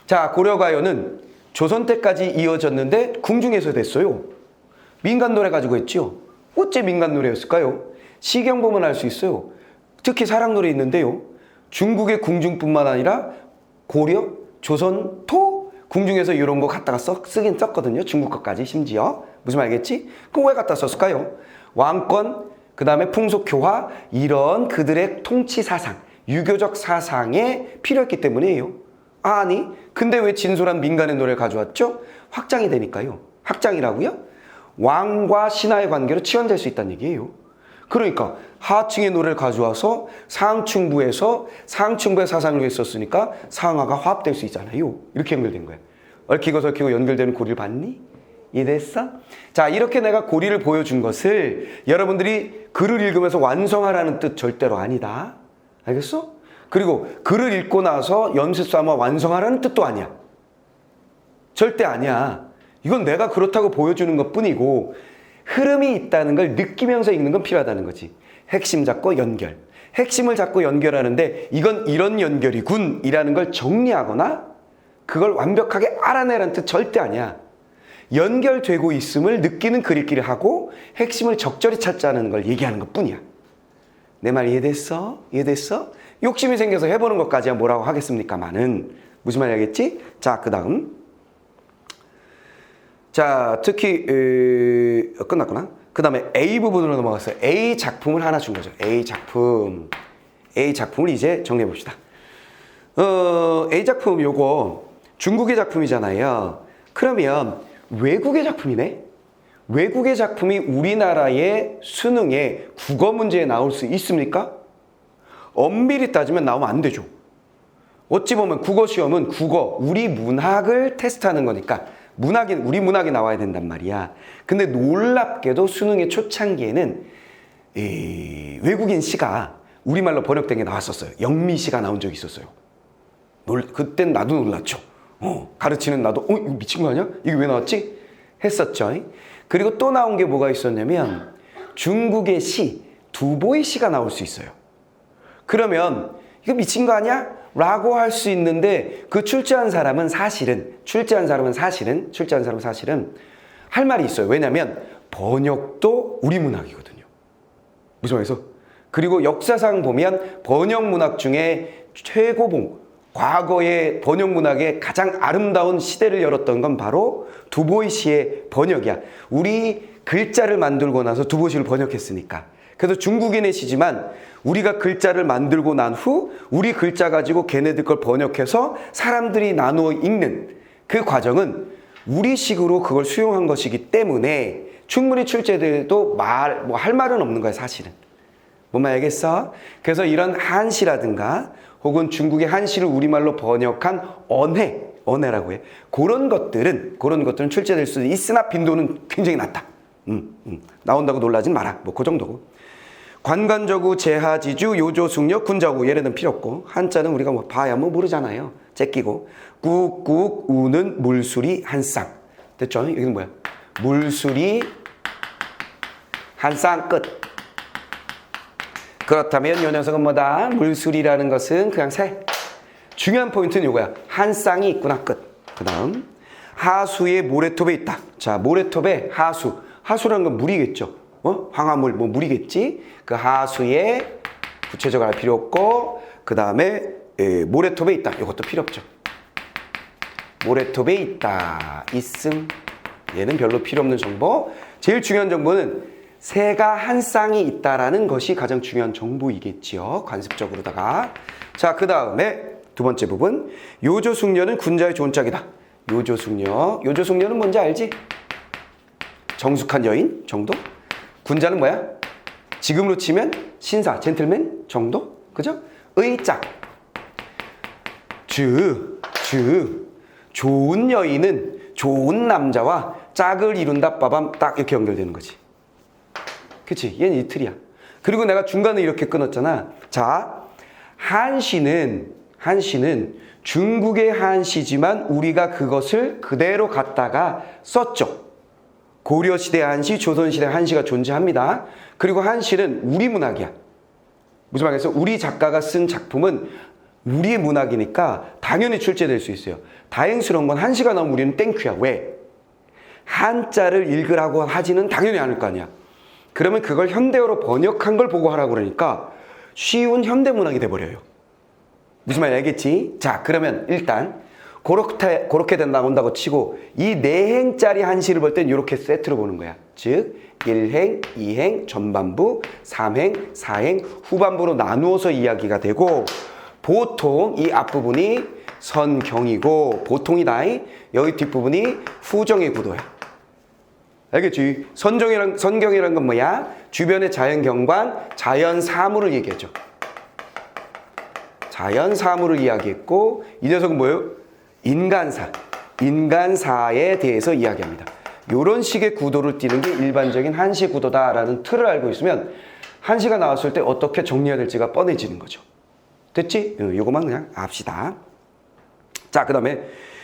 자, 고려가요는 조선 때까지 이어졌는데 궁중에서 됐어요. 민간 노래 가지고 했죠. 어째 민간 노래였을까요? 시경 보면 알 수 있어요. 특히 사랑 노래 있는데요. 중국의 궁중뿐만 아니라 고려, 조선, 토 궁중에서 이런 거 갖다가 쓰긴 썼거든요. 중국 것까지 심지어. 무슨 말겠지? 그럼 왜 갖다 썼을까요? 왕권, 그 다음에 풍속 교화 이런 그들의 통치 사상, 유교적 사상에 필요했기 때문이에요. 아니, 근데 왜 진솔한 민간의 노래를 가져왔죠? 확장이 되니까요. 확장이라고요? 왕과 신하의 관계로 치환될 수 있다는 얘기예요. 그러니까 하층의 노래를 가져와서 상층부에서 상층부의 사상을 위해 썼으니까 상하가 화합될 수 있잖아요. 이렇게 연결된 거예요. 얽히고 설키고 연결되는 고리를 봤니? 이해됐어? 자, 이렇게 내가 고리를 보여준 것을 여러분들이 글을 읽으면서 완성하라는 뜻 절대로 아니다. 알겠어? 그리고 글을 읽고 나서 연습 삼아 완성하라는 뜻도 아니야. 절대 아니야. 이건 내가 그렇다고 보여주는 것 뿐이고 흐름이 있다는 걸 느끼면서 읽는 건 필요하다는 거지. 핵심 잡고 연결. 핵심을 잡고 연결하는데 이건 이런 연결이군 이라는 걸 정리하거나 그걸 완벽하게 알아내라는 뜻 절대 아니야. 연결되고 있음을 느끼는 글읽기를 하고 핵심을 적절히 찾자는 걸 얘기하는 것 뿐이야. 내 말 이해됐어? 이해됐어? 욕심이 생겨서 해보는 것까지야 뭐라고 하겠습니까마는 무슨 말이 알겠지? 자, 그 다음. 자, 특히 끝났구나. 그 다음에 A 부분으로 넘어갔어요. A 작품을 하나 준 거죠. A 작품. A 작품을 이제 정리해 봅시다. A 작품 요거 중국의 작품이잖아요. 그러면 외국의 작품이네? 외국의 작품이 우리나라의 수능에 국어 문제에 나올 수 있습니까? 엄밀히 따지면 나오면 안 되죠. 어찌 보면 국어 시험은 국어, 우리 문학을 테스트하는 거니까 우리 문학이 나와야 된단 말이야. 근데 놀랍게도 수능의 초창기에는 외국인 시가 우리말로 번역된 게 나왔었어요. 영미 시가 나온 적이 있었어요. 그땐 나도 놀랐죠. 가르치는 나도 이거 미친 거 아니야? 이게 왜 나왔지? 했었죠. 그리고 또 나온 게 뭐가 있었냐면 중국의 시, 두보의 시가 나올 수 있어요. 그러면 이거 미친 거 아니야? 라고 할 수 있는데 그 출제한 사람은 사실은 할 말이 있어요. 왜냐면 번역도 우리 문학이거든요. 무슨 말이죠? 그리고 역사상 보면 번역 문학 중에 최고봉, 과거의 번역 문학의 가장 아름다운 시대를 열었던 건 바로 두보이 시의 번역이야. 우리 글자를 만들고 나서 두보이 시를 번역했으니까. 그래서 중국인의 시지만 우리가 글자를 만들고 난 후 우리 글자 가지고 걔네들 걸 번역해서 사람들이 나누어 읽는 그 과정은 우리식으로 그걸 수용한 것이기 때문에 충분히 출제돼도 할 말은 없는 거야, 사실은. 뭔 말 알겠어? 그래서 이런 한시라든가 혹은 중국의 한시를 우리말로 번역한 언해라고 해. 그런 것들은 출제될 수도 있으나 빈도는 굉장히 낮다. 나온다고 놀라진 마라. 뭐 그 정도고. 관관저구, 제하지주, 요조숙녀, 군자구 예를 들면 필요 없고 한자는 우리가 뭐 봐야 뭐 모르잖아요. 제끼고 꾹꾹 우는 물수리 한 쌍. 됐죠? 여기는 뭐야? 물수리 한 쌍 끝. 그렇다면 요 녀석은 뭐다? 물수리라는 것은 그냥 새. 중요한 포인트는 요거야. 한 쌍이 있구나 끝. 그 다음 하수의 모래톱에 있다. 자, 모래톱에 하수. 하수라는 건 물이겠죠. 황화물, 뭐 물이겠지. 그 하수에 구체적으로 할 필요 없고 그 다음에 모래톱에 있다. 이것도 필요 없죠. 모래톱에 있다. 있음. 얘는 별로 필요 없는 정보. 제일 중요한 정보는 새가 한 쌍이 있다라는 것이 가장 중요한 정보이겠지요. 관습적으로다가. 자, 그 다음에 두 번째 부분. 요조숙녀는 군자의 좋은 짝이다. 요조숙녀는 뭔지 알지? 정숙한 여인 정도? 군자는 뭐야? 지금으로 치면 신사, 젠틀맨 정도? 그죠? 의짝. 즉 좋은 여인은 좋은 남자와 짝을 이룬다 빠밤 딱 이렇게 연결되는 거지. 그치? 얘는 이틀이야. 그리고 내가 중간에 이렇게 끊었잖아. 자, 한시는 중국의 한시지만 우리가 그것을 그대로 갖다가 썼죠. 고려시대 한시, 조선시대 한시가 존재합니다. 그리고 한시는 우리 문학이야. 무슨 말이겠어? 우리 작가가 쓴 작품은 우리의 문학이니까 당연히 출제될 수 있어요. 다행스러운 건 한시가 나오면 우리는 땡큐야. 왜? 한자를 읽으라고 하지는 당연히 않을 거 아니야. 그러면 그걸 현대어로 번역한 걸 보고 하라고 그러니까 쉬운 현대문학이 돼버려요. 무슨 말인지 알겠지? 자, 그러면 일단 그렇게 나온다고 치고 이 4행짜리 한시를 볼 땐 이렇게 세트로 보는 거야. 즉 1행, 2행, 전반부, 3행, 4행, 후반부로 나누어서 이야기가 되고 보통 이 앞부분이 선경이고 보통이다. 여기 뒷부분이 후정의 구도야. 알겠지? 선경이란 건 뭐야? 주변의 자연경관, 자연사물을 얘기했죠. 자연사물을 이야기했고 이 녀석은 뭐예요? 인간사에 대해서 이야기합니다. 이런 식의 구도를 띠는 게 일반적인 한시 구도다라는 틀을 알고 있으면 한시가 나왔을 때 어떻게 정리해야 될지가 뻔해지는 거죠. 됐지? 요거만 그냥 압시다. 자, 그 다음에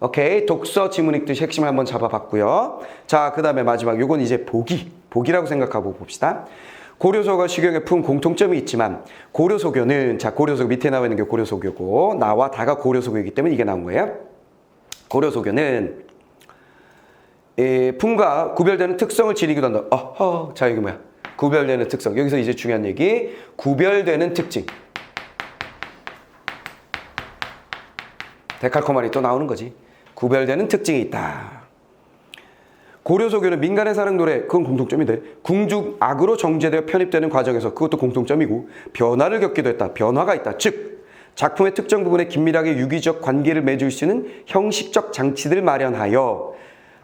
오케이. 독서 지문 읽듯이 핵심을 한번 잡아봤고요. 자, 그 다음에 마지막 요건 이제 보기라고 생각하고 봅시다. 고려소가 시경에 푼 공통점이 있지만 고려소교는 자 고려소교 밑에 나와 있는 게 고려소교고 나와 다가 고려소교이기 때문에 이게 나온 거예요. 고려소교는 품과 구별되는 특성을 지니기도 한다. 자 여기 뭐야? 구별되는 특성. 여기서 이제 중요한 얘기. 구별되는 특징. 데칼코마니 또 나오는 거지. 구별되는 특징이 있다. 고려소교는 민간의 사랑 노래, 그건 공통점인데 궁중악으로 정제되어 편입되는 과정에서 그것도 공통점이고 변화를 겪기도 했다. 변화가 있다. 즉 작품의 특정 부분에 긴밀하게 유기적 관계를 맺을 수 있는 형식적 장치들을 마련하여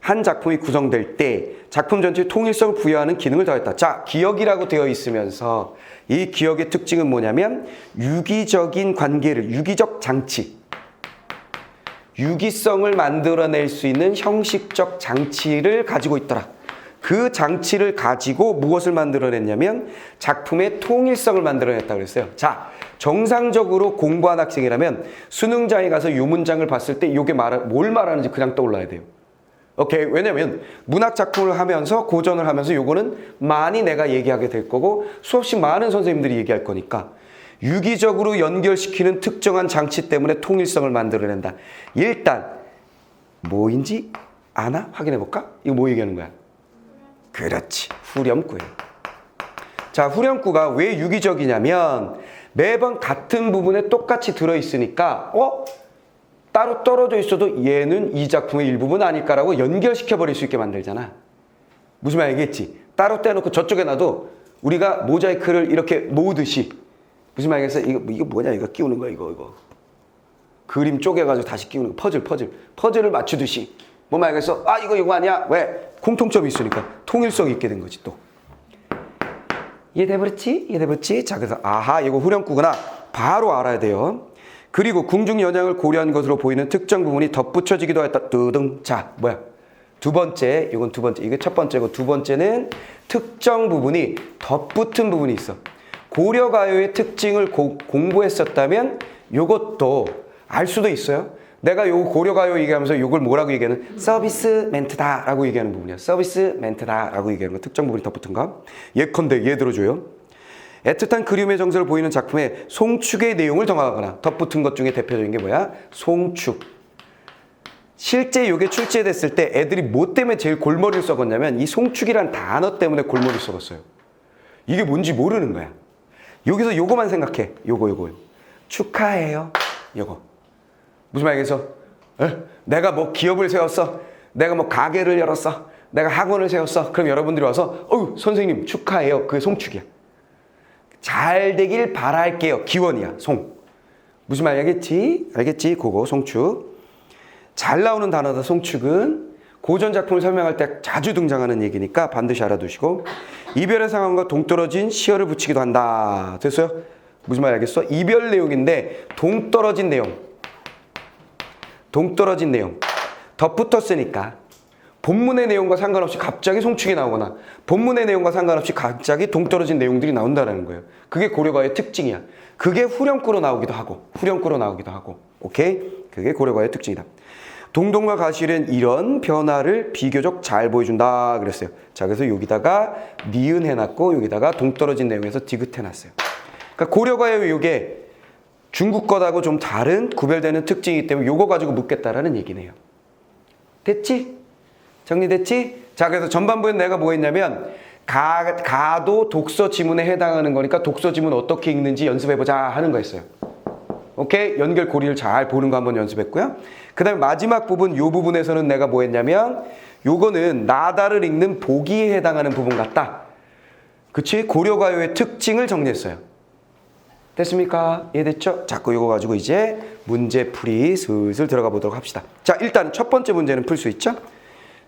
한 작품이 구성될 때 작품 전체의 통일성을 부여하는 기능을 더했다. 자, 기억이라고 되어 있으면서 이 기억의 특징은 뭐냐면 유기적인 관계를, 유기적 장치, 유기성을 만들어낼 수 있는 형식적 장치를 가지고 있더라. 그 장치를 가지고 무엇을 만들어냈냐면 작품의 통일성을 만들어냈다고 그랬어요. 자, 정상적으로 공부한 학생이라면 수능장에 가서 이 문장을 봤을 때 이게 뭘 말하는지 그냥 떠올라야 돼요. 오케이. 왜냐면 문학 작품을 하면서 고전을 하면서 요거는 많이 내가 얘기하게 될 거고 수없이 많은 선생님들이 얘기할 거니까 유기적으로 연결시키는 특정한 장치 때문에 통일성을 만들어낸다. 일단 뭐인지 아나? 확인해 볼까? 이거 뭐 얘기하는 거야? 그렇지. 후렴구예요. 자, 후렴구가 왜 유기적이냐면 매번 같은 부분에 똑같이 들어있으니까 따로 떨어져 있어도 얘는 이 작품의 일부분 아닐까라고 연결시켜버릴 수 있게 만들잖아. 무슨 말 얘기했지? 따로 떼놓고 저쪽에 놔도 우리가 모자이크를 이렇게 모으듯이 무슨 말 얘기했어? 이거 뭐냐? 이거 끼우는 거야 이거. 그림 쪼개가지고 다시 끼우는 거. 퍼즐을 맞추듯이 뭐 말겠어? 이거 아니야? 왜? 공통점이 있으니까 통일성이 있게 된 거지 또. 이해돼버렸지? 자, 그래서 이거 후렴구구나. 바로 알아야 돼요. 그리고 궁중 연양을 고려한 것으로 보이는 특정 부분이 덧붙여지기도 했다. 뜨등. 자, 뭐야? 두 번째, 이건 두 번째. 이게 첫 번째고 두 번째는 특정 부분이 덧붙은 부분이 있어. 고려가요의 특징을 공부했었다면 요것도 알 수도 있어요. 내가 요 고려가요 얘기하면서 요걸 뭐라고 얘기하는? 서비스 멘트다 라고 얘기하는 부분이야. 서비스 멘트다 라고 얘기하는 거. 특정 부분이 덧붙은 거. 예컨대 얘 들어줘요. 애틋한 그림의 정서를 보이는 작품에 송축의 내용을 더하거나 덧붙은 것 중에 대표적인 게 뭐야? 송축. 실제 이게 출제됐을 때 애들이 뭐 때문에 제일 골머리를 썩었냐면 이 송축이란 단어 때문에 골머리를 썩었어요. 이게 뭔지 모르는 거야. 여기서 요거만 생각해. 요거. 축하해요. 요거. 무슨 말이겠어? 내가 뭐 기업을 세웠어. 내가 뭐 가게를 열었어. 내가 학원을 세웠어. 그럼 여러분들이 와서 선생님 축하해요. 그게 송축이야. 잘 되길 바랄게요. 기원이야. 송. 무슨 말 알겠지? 그거 송축. 잘 나오는 단어다. 송축은 고전 작품을 설명할 때 자주 등장하는 얘기니까 반드시 알아두시고 이별의 상황과 동떨어진 시어를 붙이기도 한다. 됐어요? 무슨 말 알겠어? 이별 내용인데 동떨어진 내용 덧붙었으니까 본문의 내용과 상관없이 갑자기 송축이 나오거나 본문의 내용과 상관없이 갑자기 동떨어진 내용들이 나온다는 거예요. 그게 고려가의 특징이야. 그게 후렴구로 나오기도 하고 오케이? 그게 고려가의 특징이다. 동동과 가실은 이런 변화를 비교적 잘 보여준다 그랬어요. 자, 그래서 여기다가 니은 해놨고 여기다가 동떨어진 내용에서 디귿 해놨어요. 그러니까 고려가요 이게 중국 것하고 좀 다른 구별되는 특징이기 때문에 요거 가지고 묻겠다라는 얘기네요. 됐지? 정리됐지? 자, 그래서 전반부에 내가 뭐 했냐면 가도 독서 지문에 해당하는 거니까 독서 지문 어떻게 읽는지 연습해보자 하는 거였어요. 오케이? 연결 고리를 잘 보는 거 한번 연습했고요. 그 다음에 마지막 부분, 요 부분에서는 내가 뭐 했냐면 요거는 나다를 읽는 보기에 해당하는 부분 같다. 그치? 고려가요의 특징을 정리했어요. 됐습니까? 이해됐죠? 자꾸 이거 가지고 이제 문제풀이 슬슬 들어가 보도록 합시다. 자, 일단 첫 번째 문제는 풀 수 있죠?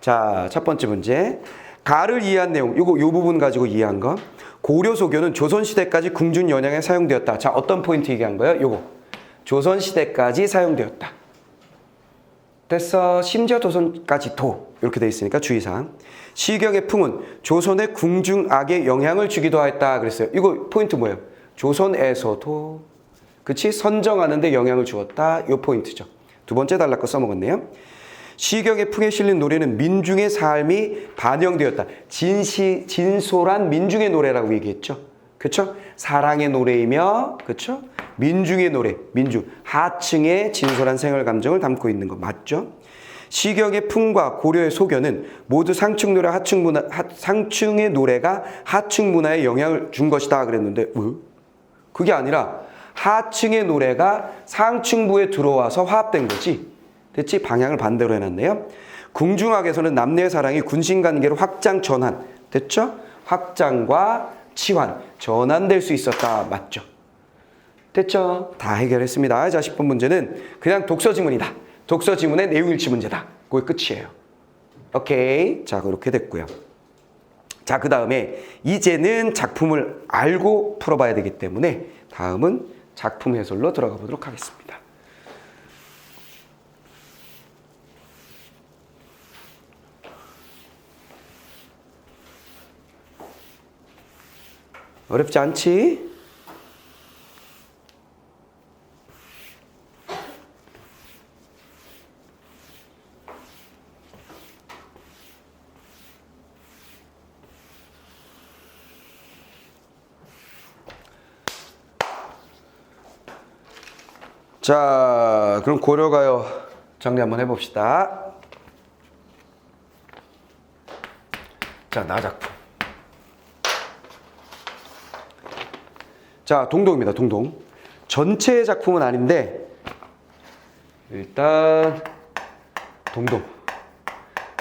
자, 첫 번째 문제. 가를 이해한 내용, 요 부분 가지고 이해한 거. 고려소교는 조선시대까지 궁중 연양에 사용되었다. 자, 어떤 포인트 얘기한 거예요? 요거. 조선시대까지 사용되었다. 됐어. 심지어 조선까지도. 이렇게 돼 있으니까 주의사항. 시경의 풍은 조선의 궁중악에 영향을 주기도 했다. 그랬어요. 이거 포인트 뭐예요? 조선에서도 그치? 선정하는 데 영향을 주었다. 요 포인트죠. 두 번째 단락 거 써먹었네요. 시경의 풍에 실린 노래는 민중의 삶이 반영되었다. 진솔한 민중의 노래라고 얘기했죠. 그렇죠? 사랑의 노래이며, 그렇죠? 민중의 노래, 민중, 하층의 진솔한 생활 감정을 담고 있는 거 맞죠? 시경의 풍과 고려의 소견은 모두 상층 노래, 상층의 노래가 하층 문화에 영향을 준 것이다 그랬는데, 그게 아니라 하층의 노래가 상층부에 들어와서 화합된 거지. 됐지? 방향을 반대로 해놨네요. 궁중학에서는 남녀의 사랑이 군신관계로 확장 전환, 됐죠? 확장과 치환, 전환될 수 있었다. 맞죠? 됐죠? 다 해결했습니다. 자, 10번 문제는 그냥 독서 지문이다. 독서 지문의 내용일치 문제다. 그게 끝이에요. 오케이. 자, 그렇게 됐고요. 자, 그 다음에 이제는 작품을 알고 풀어봐야 되기 때문에 다음은 작품 해설로 들어가 보도록 하겠습니다. 어렵지 않지? 자, 그럼 고려가요 정리 한번 해봅시다. 자, 나 작품. 자, 동동입니다. 동동. 전체의 작품은 아닌데 일단 동동.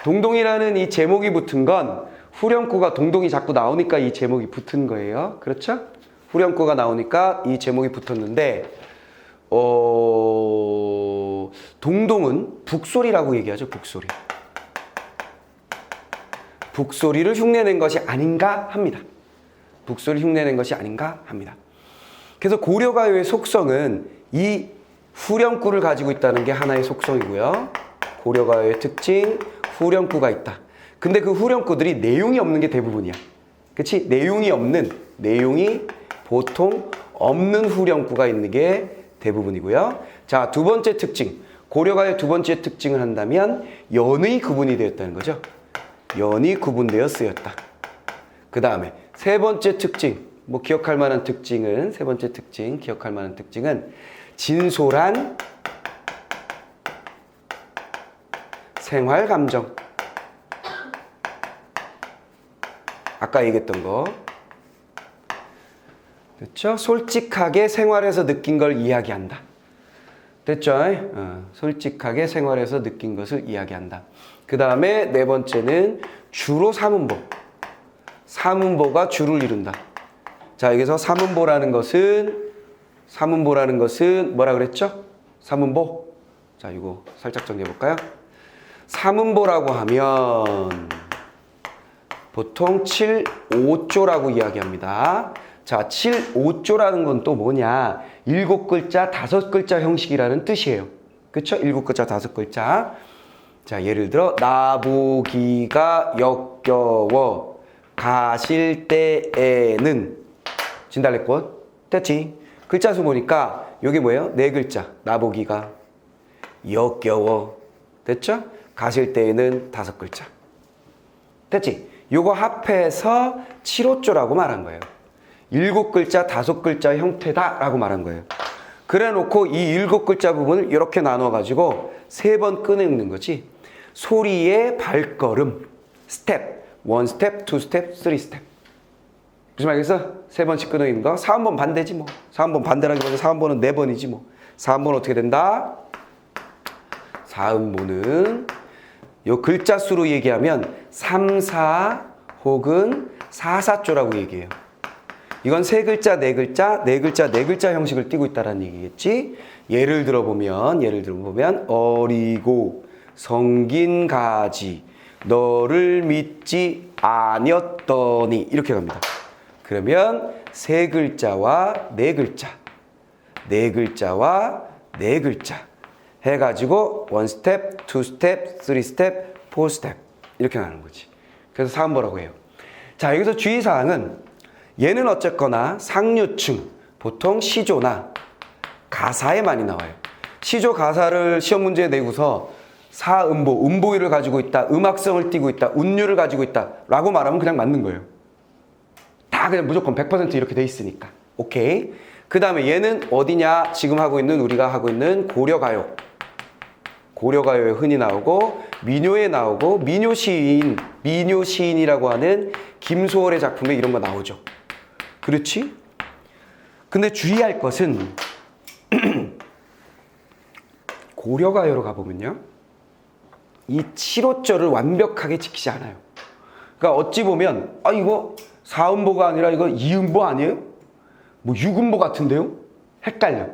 동동이라는 이 제목이 붙은 건 후렴구가 동동이 자꾸 나오니까 이 제목이 붙은 거예요. 그렇죠? 후렴구가 나오니까 이 제목이 붙었는데 동동은 북소리라고 얘기하죠. 북소리. 북소리를 흉내낸 것이 아닌가 합니다. 북소리 흉내낸 것이 아닌가 합니다. 그래서 고려가요의 속성은 이 후렴구를 가지고 있다는 게 하나의 속성이고요. 고려가요의 특징, 후렴구가 있다. 근데 그 후렴구들이 내용이 없는 게 대부분이야. 그치? 내용이 보통 없는 후렴구가 있는 게 대부분이고요. 자, 두 번째 특징. 고려가요의 두 번째 특징을 한다면 연의 구분이 되었다는 거죠. 연이 구분되어 쓰였다. 그 다음에 세 번째 특징. 기억할 만한 특징은, 세 번째 특징, 기억할 만한 특징은 진솔한 생활 감정. 아까 얘기했던 거. 됐죠? 솔직하게 생활에서 느낀 걸 이야기한다. 됐죠? 솔직하게 생활에서 느낀 것을 이야기한다. 그 다음에 네 번째는 주로 사문보. 사문보가 주를 이룬다. 자, 여기서 사문보라는 것은 뭐라 그랬죠? 사문보. 자, 이거 살짝 정리해 볼까요? 사문보라고 하면 보통 7, 5조라고 이야기합니다. 자, 7, 5조라는 건 또 뭐냐? 7글자, 5글자 형식이라는 뜻이에요. 그쵸? 7글자, 5글자. 자, 예를 들어 나보기가 역겨워 가실 때에는 진달래꽃. 됐지? 글자 수 보니까 이게 뭐예요? 4글자. 나보기가 역겨워. 됐죠? 가실 때에는 5글자. 됐지? 요거 합해서 7호조라고 말한 거예요. 7글자, 5글자 형태다라고 말한 거예요. 그래 놓고 이 7글자 부분을 이렇게 나눠가지고 3번 끊는 거지. 소리의 발걸음, 스텝, 1스텝, 2스텝, 3스텝. 무슨 말이겠어? 3번씩 끊어있는 거. 4번은 반대지 뭐. 4번 반대라기보다 4번은 4번이지 뭐. 4번은 어떻게 된다? 4음보는 요 글자 수로 얘기하면 3, 4 혹은 4, 4조라고 얘기해요. 이건 3글자, 4글자, 4글자, 4글자 형식을 띠고 있다는 얘기겠지. 예를 들어보면 어리고 성긴 가지 너를 믿지 아니었더니 이렇게 갑니다. 그러면 3글자와 4글자, 4글자와 4글자 해가지고 1스텝, 2스텝, 3스텝, 4스텝 이렇게 나가는 거지. 그래서 4음보라고 해요. 자, 여기서 주의사항은 얘는 어쨌거나 상류층, 보통 시조나 가사에 많이 나와요. 시조 가사를 시험 문제에 내고서 사음보, 음보율을 가지고 있다, 음악성을 띠고 있다, 운율을 가지고 있다 라고 말하면 그냥 맞는 거예요. 다 그냥 무조건 100% 이렇게 돼 있으니까. 오케이. 그 다음에 얘는 어디냐? 지금 우리가 하고 있는 고려가요. 고려가요에 흔히 나오고 민요에 나오고 민요시인이라고 하는 김소월의 작품에 이런 거 나오죠. 그렇지? 근데 주의할 것은 고려가요로 가보면요, 이 7호절을 완벽하게 지키지 않아요. 그러니까 어찌 보면 이거 4음보가 아니라 이거 2음보 아니에요? 뭐 6음보 같은데요? 헷갈려.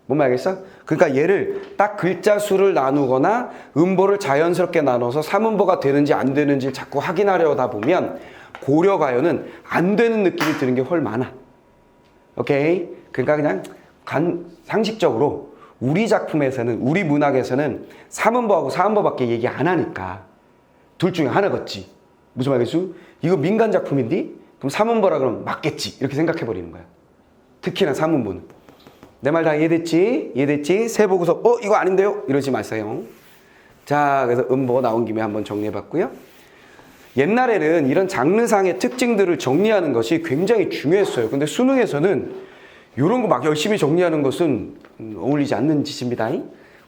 뭔 말이겠어? 그러니까 얘를 딱 글자 수를 나누거나 음보를 자연스럽게 나눠서 3음보가 되는지 안 되는지 자꾸 확인하려다 보면 고려가요는 안 되는 느낌이 드는 게 훨 많아. 오케이? 그러니까 그냥 상식적으로 우리 작품에서는, 우리 문학에서는 3음보하고 4음보밖에 얘기 안 하니까 둘 중에 하나겠지. 무슨 말이겠어? 이거 민간 작품인데? 그럼 3음보라 그러면 맞겠지. 이렇게 생각해 버리는 거야. 특히나 3음보는. 내 말 다 이해됐지? 이해됐지? 세 보고서 이거 아닌데요? 이러지 마세요. 자, 그래서 음보 나온 김에 한번 정리해 봤고요. 옛날에는 이런 장르상의 특징들을 정리하는 것이 굉장히 중요했어요. 근데 수능에서는 이런 거 막 열심히 정리하는 것은 어울리지 않는 짓입니다.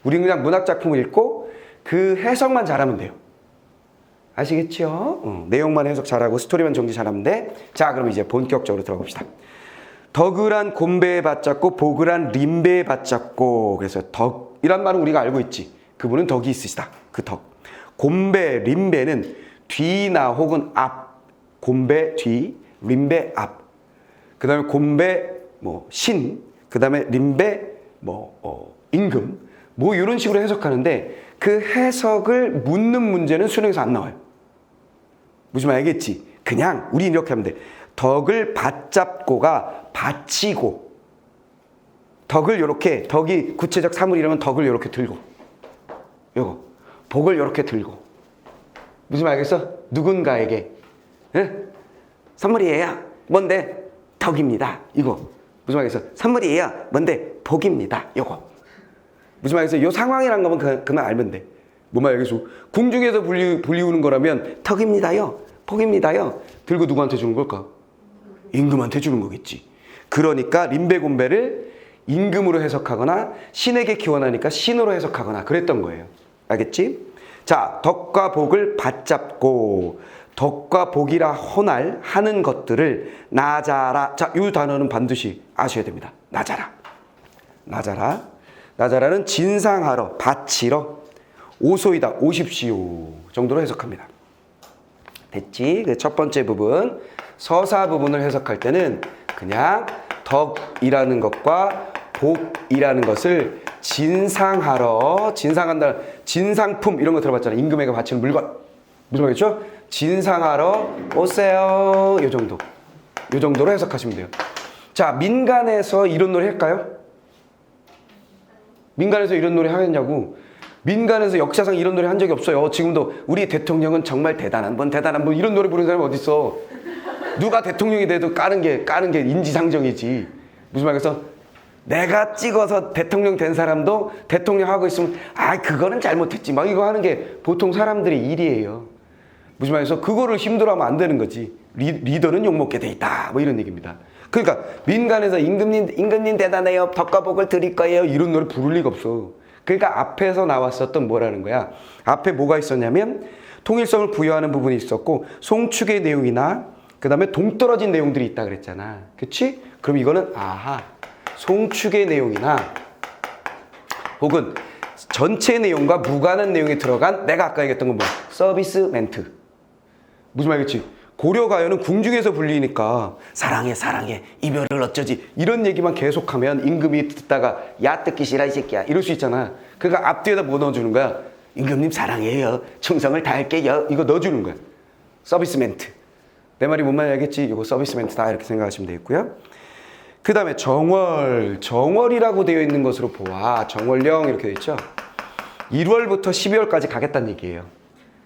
우리는 그냥 문학작품을 읽고 그 해석만 잘하면 돼요. 아시겠죠? 내용만 해석 잘하고 스토리만 정리 잘하면 돼. 자, 그럼 이제 본격적으로 들어봅시다. 덕을한 곰배에 받잡고 보글한 림배에 받잡고. 그래서 덕이란 말은 우리가 알고 있지. 그분은 덕이 있으시다. 그 덕. 곰배, 림배는 뒤나 혹은 앞. 곰배 뒤, 림배 앞. 그 다음에 곰배 신, 그 다음에 림배 임금 이런 식으로 해석하는데 그 해석을 묻는 문제는 수능에서 안 나와요. 무슨 말 알겠지? 그냥 우리 이렇게 하면 돼. 덕을 받잡고가 받치고, 덕을 요렇게, 덕이 구체적 사물이라면 덕을 요렇게 들고, 요거 복을 요렇게 들고. 무슨 말 알겠어? 누군가에게 선물이에요. 뭔데? 덕입니다. 이거 무슨 말이겠어? 선물이에요. 뭔데? 복입니다. 요거 무슨 말이겠어? 요 상황이란 거면 그만 알면 돼. 뭔 말이겠어? 궁중에서 불리우는 거라면 덕입니다요, 복입니다요 들고 누구한테 주는 걸까? 임금한테 주는 거겠지. 그러니까 림배곰배를 임금으로 해석하거나 신에게 기원하니까 신으로 해석하거나 그랬던 거예요. 알겠지? 자, 덕과 복을 받잡고, 덕과 복이라 헌할 하는 것들을 나자라. 자, 이 단어는 반드시 아셔야 됩니다. 나자라. 나자라. 나자라는 진상하러, 바치러, 오소이다, 오십시오 정도로 해석합니다. 됐지? 그 첫 번째 부분, 서사 부분을 해석할 때는 그냥 덕이라는 것과 복이라는 것을 진상하러, 진상한다, 진상품 이런 거 들어봤잖아요. 임금에게 바치는 물건. 무슨 말이죠? 진상하러 오세요. 요 정도. 요 정도로 해석하시면 돼요. 자, 민간에서 이런 노래 할까요? 민간에서 이런 노래 하겠냐고. 민간에서 역사상 이런 노래 한 적이 없어요. 지금도 우리 대통령은 정말 대단한 분 이런 노래 부르는 사람이 어디 있어? 누가 대통령이 돼도 까는 게 인지상정이지. 무슨 말이겠어? 내가 찍어서 대통령 된 사람도 대통령 하고 있으면 그거는 잘못했지 막 이거 하는 게 보통 사람들의 일이에요. 무슨 말이겠어? 그거를 힘들어하면 안 되는 거지. 리더는 욕먹게 돼 있다 뭐 이런 얘기입니다. 그러니까 민간에서 임금님 대단해요, 덕과 복을 드릴 거예요 이런 노래 부를 리가 없어. 그러니까 앞에서 나왔었던 뭐라는 거야. 앞에 뭐가 있었냐면 통일성을 부여하는 부분이 있었고 송축의 내용이나 그 다음에 동떨어진 내용들이 있다 그랬잖아. 그치? 그럼 이거는 송축의 내용이나 혹은 전체 내용과 무관한 내용이 들어간, 내가 아까 얘기했던 건 서비스 멘트. 무슨 말이겠지? 고려가요는 궁중에서 불리니까 사랑해 이별을 어쩌지 이런 얘기만 계속하면 임금이 듣다가 야 듣기 싫어 이 새끼야 이럴 수 있잖아. 그러니까 앞뒤에다 뭐 넣어주는 거야? 임금님 사랑해요, 충성을 다할게요, 이거 넣어주는 거야. 서비스 멘트. 내 말이 뭔 말인지 알겠지? 이거 서비스 멘트다 이렇게 생각하시면 되겠고요. 그 다음에 정월이라고 되어 있는 것으로 보아. 정월령 이렇게 되어 있죠. 1월부터 12월까지 가겠다는 얘기예요.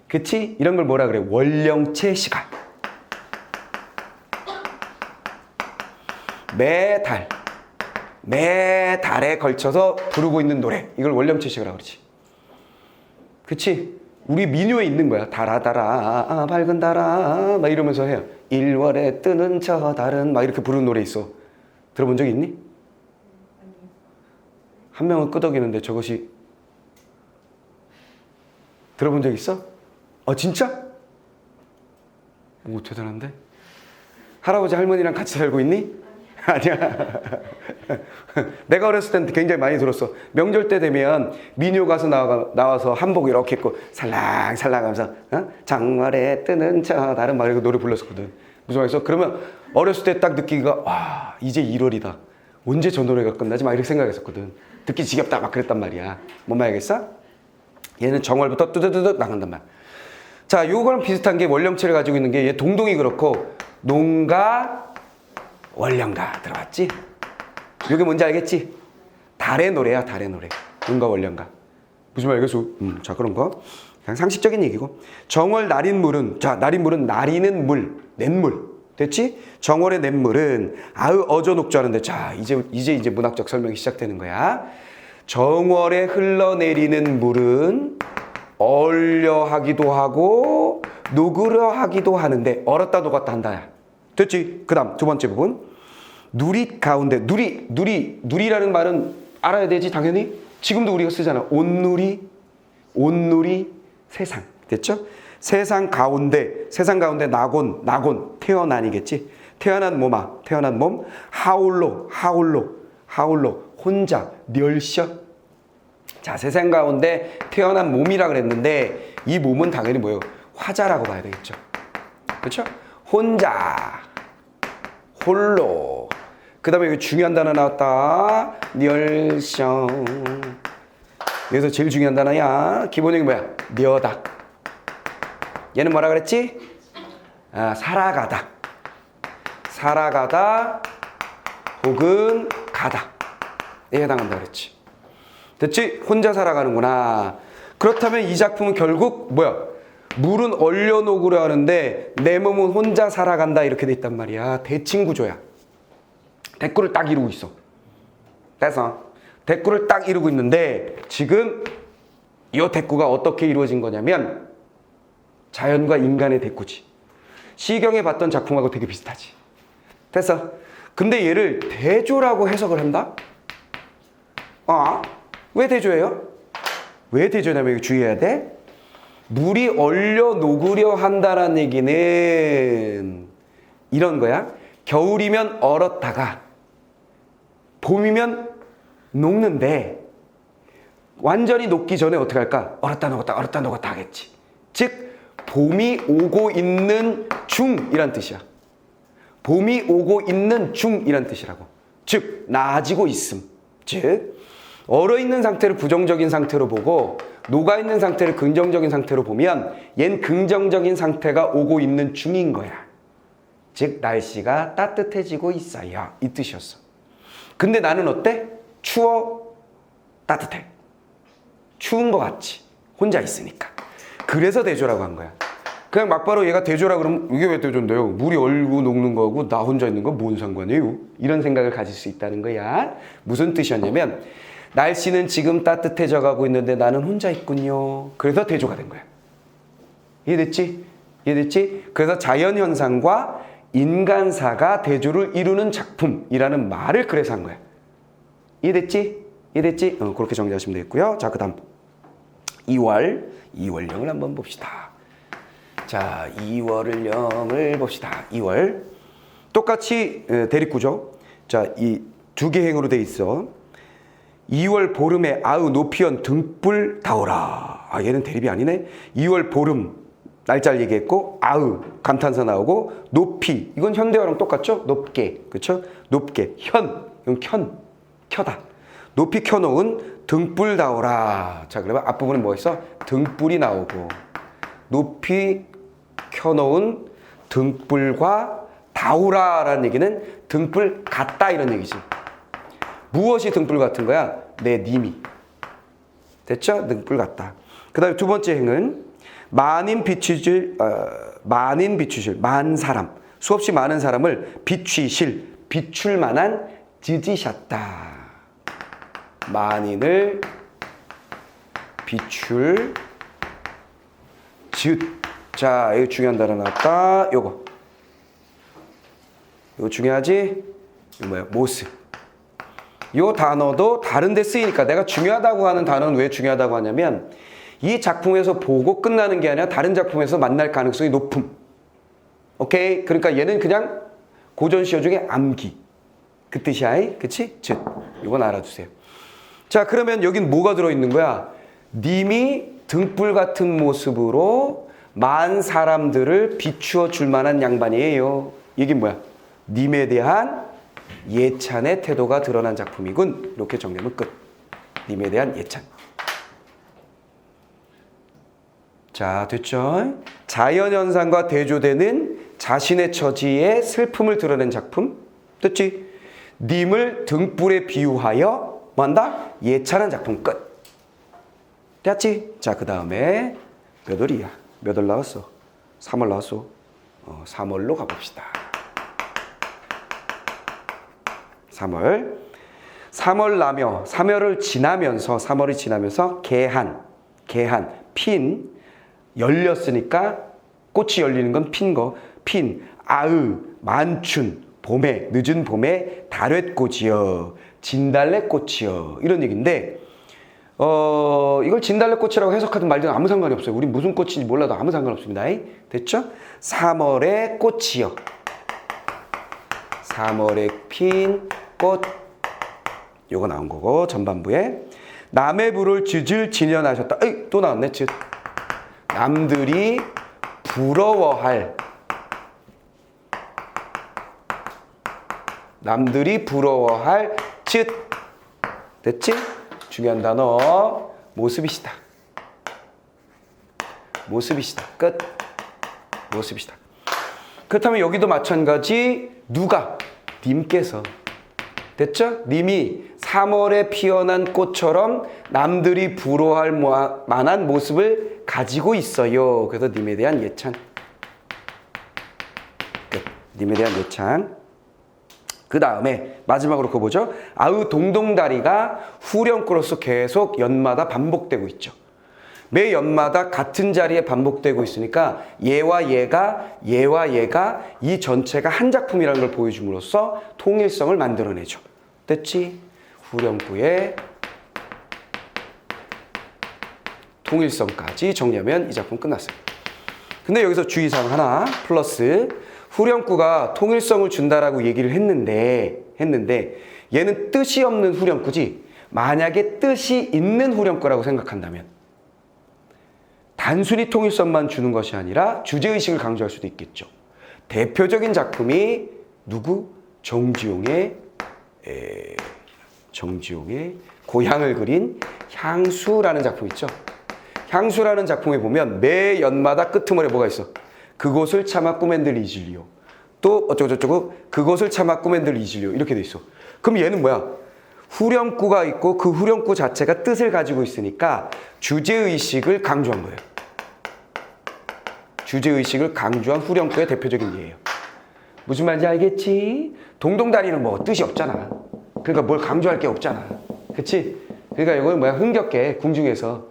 그치? 이런 걸 뭐라 그래? 월령체 시간. 매달에 걸쳐서 부르고 있는 노래, 이걸 월령체 시간이라고 그러지. 그치? 우리 민요에 있는 거야. 달아 밝은 달아 막 이러면서 해요. 1월에 뜨는 저 달은 막 이렇게 부르는 노래 있어. 들어본 적 있니? 한 명은 끄덕이는데 저것이 들어본 적 있어? 진짜? 오, 대단한데? 할아버지 할머니랑 같이 살고 있니? 아니야. 내가 어렸을 때는 굉장히 많이 들었어. 명절 때 되면 민요 가수 나와서 한복 이렇게 입고 살랑살랑 하면서 장월에 뜨는 저 달은 막 이렇게 노래 불렀었거든. 무슨 말이었어? 그러면 어렸을 때 딱 느끼기가 와 이제 1월이다. 언제 저 노래가 끝나지? 막 이렇게 생각했었거든. 듣기 지겹다 막 그랬단 말이야. 뭔 말이겠어? 얘는 정월부터 뚜두두두 나간단 말이야. 자, 요거랑 비슷한 게 원령체를 가지고 있는 게 얘 동동이 그렇고 농가 원령가 들어봤지? 요게 뭔지 알겠지? 달의 노래야, 달의 노래. 농가 원령가. 무슨 말이겠어? 자, 그런 거. 그냥 상식적인 얘기고. 정월 날인물은, 자, 날인물은 날이는 물, 냇물. 됐지? 정월의 냇물은 아으 어저 녹조하는데, 자, 이제 문학적 설명이 시작되는 거야. 정월에 흘러내리는 물은 얼려 하기도 하고 녹으려 하기도 하는데 얼었다 녹았다 한다. 됐지? 그 다음 두 번째 부분. 누리 가운데 누리라는 말은 알아야 되지 당연히. 지금도 우리가 쓰잖아. 온누리 세상. 됐죠? 세상 가운데 나곤 태어나니겠지. 태어난 몸 하울로 혼자 멸셔. 자, 세상 가운데 태어난 몸이라 그랬는데 이 몸은 당연히 뭐예요? 화자라고 봐야 되겠죠. 그렇죠? 혼자 홀로. 그 다음에 여기 중요한 단어 나왔다. 멸셔. 여기서 제일 중요한 단어야. 기본적인 뭐야? 녀다. 얘는 뭐라 그랬지? 살아가다 혹은 가다. 에 해당한다 그랬지. 됐지? 혼자 살아가는구나. 그렇다면 이 작품은 결국 뭐야? 물은 얼려 녹으려 하는데 내 몸은 혼자 살아간다 이렇게 돼 있단 말이야. 대칭 구조야. 대꾸를 딱 이루고 있어. 됐어? 대꾸를 딱 이루고 있는데 지금 이 대꾸가 어떻게 이루어진 거냐면 자연과 인간의 대꾸지. 시경에 봤던 작품하고 되게 비슷하지. 됐어? 근데 얘를 대조라고 해석을 한다? 왜 대조예요? 왜 대조냐면 이거 주의해야 돼. 물이 얼려 녹으려 한다는 얘기는 이런 거야. 겨울이면 얼었다가 봄이면 녹는데 완전히 녹기 전에 어떻게 할까? 얼었다 녹았다 하겠지. 즉 봄이 오고 있는 중이란 뜻이야. 봄이 오고 있는 중이란 뜻이라고. 즉 나아지고 있음. 즉 얼어있는 상태를 부정적인 상태로 보고 녹아있는 상태를 긍정적인 상태로 보면 얜 긍정적인 상태가 오고 있는 중인 거야. 즉 날씨가 따뜻해지고 있어요. 이 뜻이었어. 근데 나는 어때? 추워? 따뜻해? 추운 것 같지? 혼자 있으니까. 그래서 대조라고 한 거야. 그냥 막바로 얘가 대조라 그러면 이게 왜 대조인데요? 물이 얼고 녹는 거하고 나 혼자 있는 건 뭔 상관이에요? 이런 생각을 가질 수 있다는 거야. 무슨 뜻이었냐면 날씨는 지금 따뜻해져 가고 있는데 나는 혼자 있군요. 그래서 대조가 된 거야. 이해됐지? 그래서 자연현상과 인간사가 대조를 이루는 작품이라는 말을 그래서 한 거야. 이해됐지? 그렇게 정리하시면 되겠고요. 자, 그 다음 2월령을 한번 봅시다. 자, 2월령을 봅시다. 2월 똑같이 대립구조. 자, 이 두 개 행으로 돼 있어. 2월 보름에 아으 노피연 등불 다오라. 얘는 대립이 아니네. 2월 보름 날짜를 얘기했고 아으 감탄사 나오고 높이 이건 현대어랑 똑같죠? 높게. 그렇죠? 높게. 이건 켜다. 높이 켜놓은 등불 다오라. 자, 그러면 앞부분에 뭐 있어? 등불이 나오고 높이 켜놓은 등불과 다오라라는 얘기는 등불 같다 이런 얘기지. 무엇이 등불 같은 거야? 내 님이. 됐죠? 등불 같다. 그 다음에 두 번째 행은 만인 비추실 사람. 수없이 많은 사람을 비출 만한 지지셨다. 만인을 비출 즉. 자, 이거 중요한 단어 나왔다. 요거 중요하지? 이거 뭐야? 모습. 요 단어도 다른 데 쓰이니까 내가 중요하다고 하는 단어는 왜 중요하다고 하냐면 이 작품에서 보고 끝나는 게 아니라 다른 작품에서 만날 가능성이 높음. 오케이? 그러니까 얘는 그냥 고전시어 중에 암기. 그 뜻이야. 그치? 즉. 이건 알아두세요. 자, 그러면 여긴 뭐가 들어있는 거야? 님이 등불 같은 모습으로 만 사람들을 비추어 줄 만한 양반이에요. 이게 뭐야? 님에 대한 예찬의 태도가 드러난 작품이군. 이렇게 정리하면 끝. 님에 대한 예찬. 자, 됐죠? 자연현상과 대조되는 자신의 처지에 슬픔을 드러낸 작품. 됐지? 님을 등불에 비유하여 뭐한다? 예찬한 작품 끝. 됐지? 자, 그 다음에 몇 월이야? 몇 월 나왔어? 3월 나왔어. 3월로 가봅시다. 3월 나며 3월을 지나면서 개한 핀 열렸으니까 꽃이 열리는 건 핀 거. 핀 아으 만춘 봄에 늦은 봄에 다랫꽃이여 진달래꽃이여 이런 얘기인데 이걸 진달래꽃이라고 해석하든 말든 아무 상관이 없어요. 우리 무슨 꽃인지 몰라도 아무 상관없습니다. 됐죠? 3월의 꽃이여 3월에 핀 꽃 요거 나온 거고 전반부에 남의 부를 짖을 지련하셨다. 에이, 또 나왔네. 즉 남들이 부러워할 즉 됐지? 중요한 단어 모습이시다. 끝. 모습이시다. 그렇다면 여기도 마찬가지 누가? 님께서. 됐죠? 님이 3월에 피어난 꽃처럼 남들이 부러워할 만한 모습을 가지고 있어요. 그래서 님에 대한 예찬. 끝. 님에 대한 예찬. 그 다음에 마지막으로 그거 보죠. 아우 동동다리가 후렴구로서 계속 연마다 반복되고 있죠. 매 연마다 같은 자리에 반복되고 있으니까 얘와 얘가 이 전체가 한 작품이라는 걸 보여줌으로써 통일성을 만들어내죠. 됐지? 후렴구에 통일성까지 정리하면 이 작품 끝났어요. 근데 여기서 주의사항 하나 플러스 후렴구가 통일성을 준다라고 얘기를 했는데 얘는 뜻이 없는 후렴구지 만약에 뜻이 있는 후렴구라고 생각한다면 단순히 통일성만 주는 것이 아니라 주제의식을 강조할 수도 있겠죠. 대표적인 작품이 누구? 정지용의 고향을 그린 향수라는 작품 있죠. 향수라는 작품에 보면 매 연마다 끄트머리에 뭐가 있어? 그곳을 참아 꾸맨들 잊으리요. 또 어쩌고저쩌고 그곳을 참아 꾸맨들 잊으리요. 이렇게 돼 있어. 그럼 얘는 뭐야? 후렴구가 있고 그 후렴구 자체가 뜻을 가지고 있으니까 주제의식을 강조한 거예요. 주제의식을 강조한 후렴구의 대표적인 예예요. 무슨 말인지 알겠지? 동동다리는 뭐 뜻이 없잖아. 그러니까 뭘 강조할 게 없잖아. 그치? 그러니까 이거는 뭐야? 흥겹게 궁중에서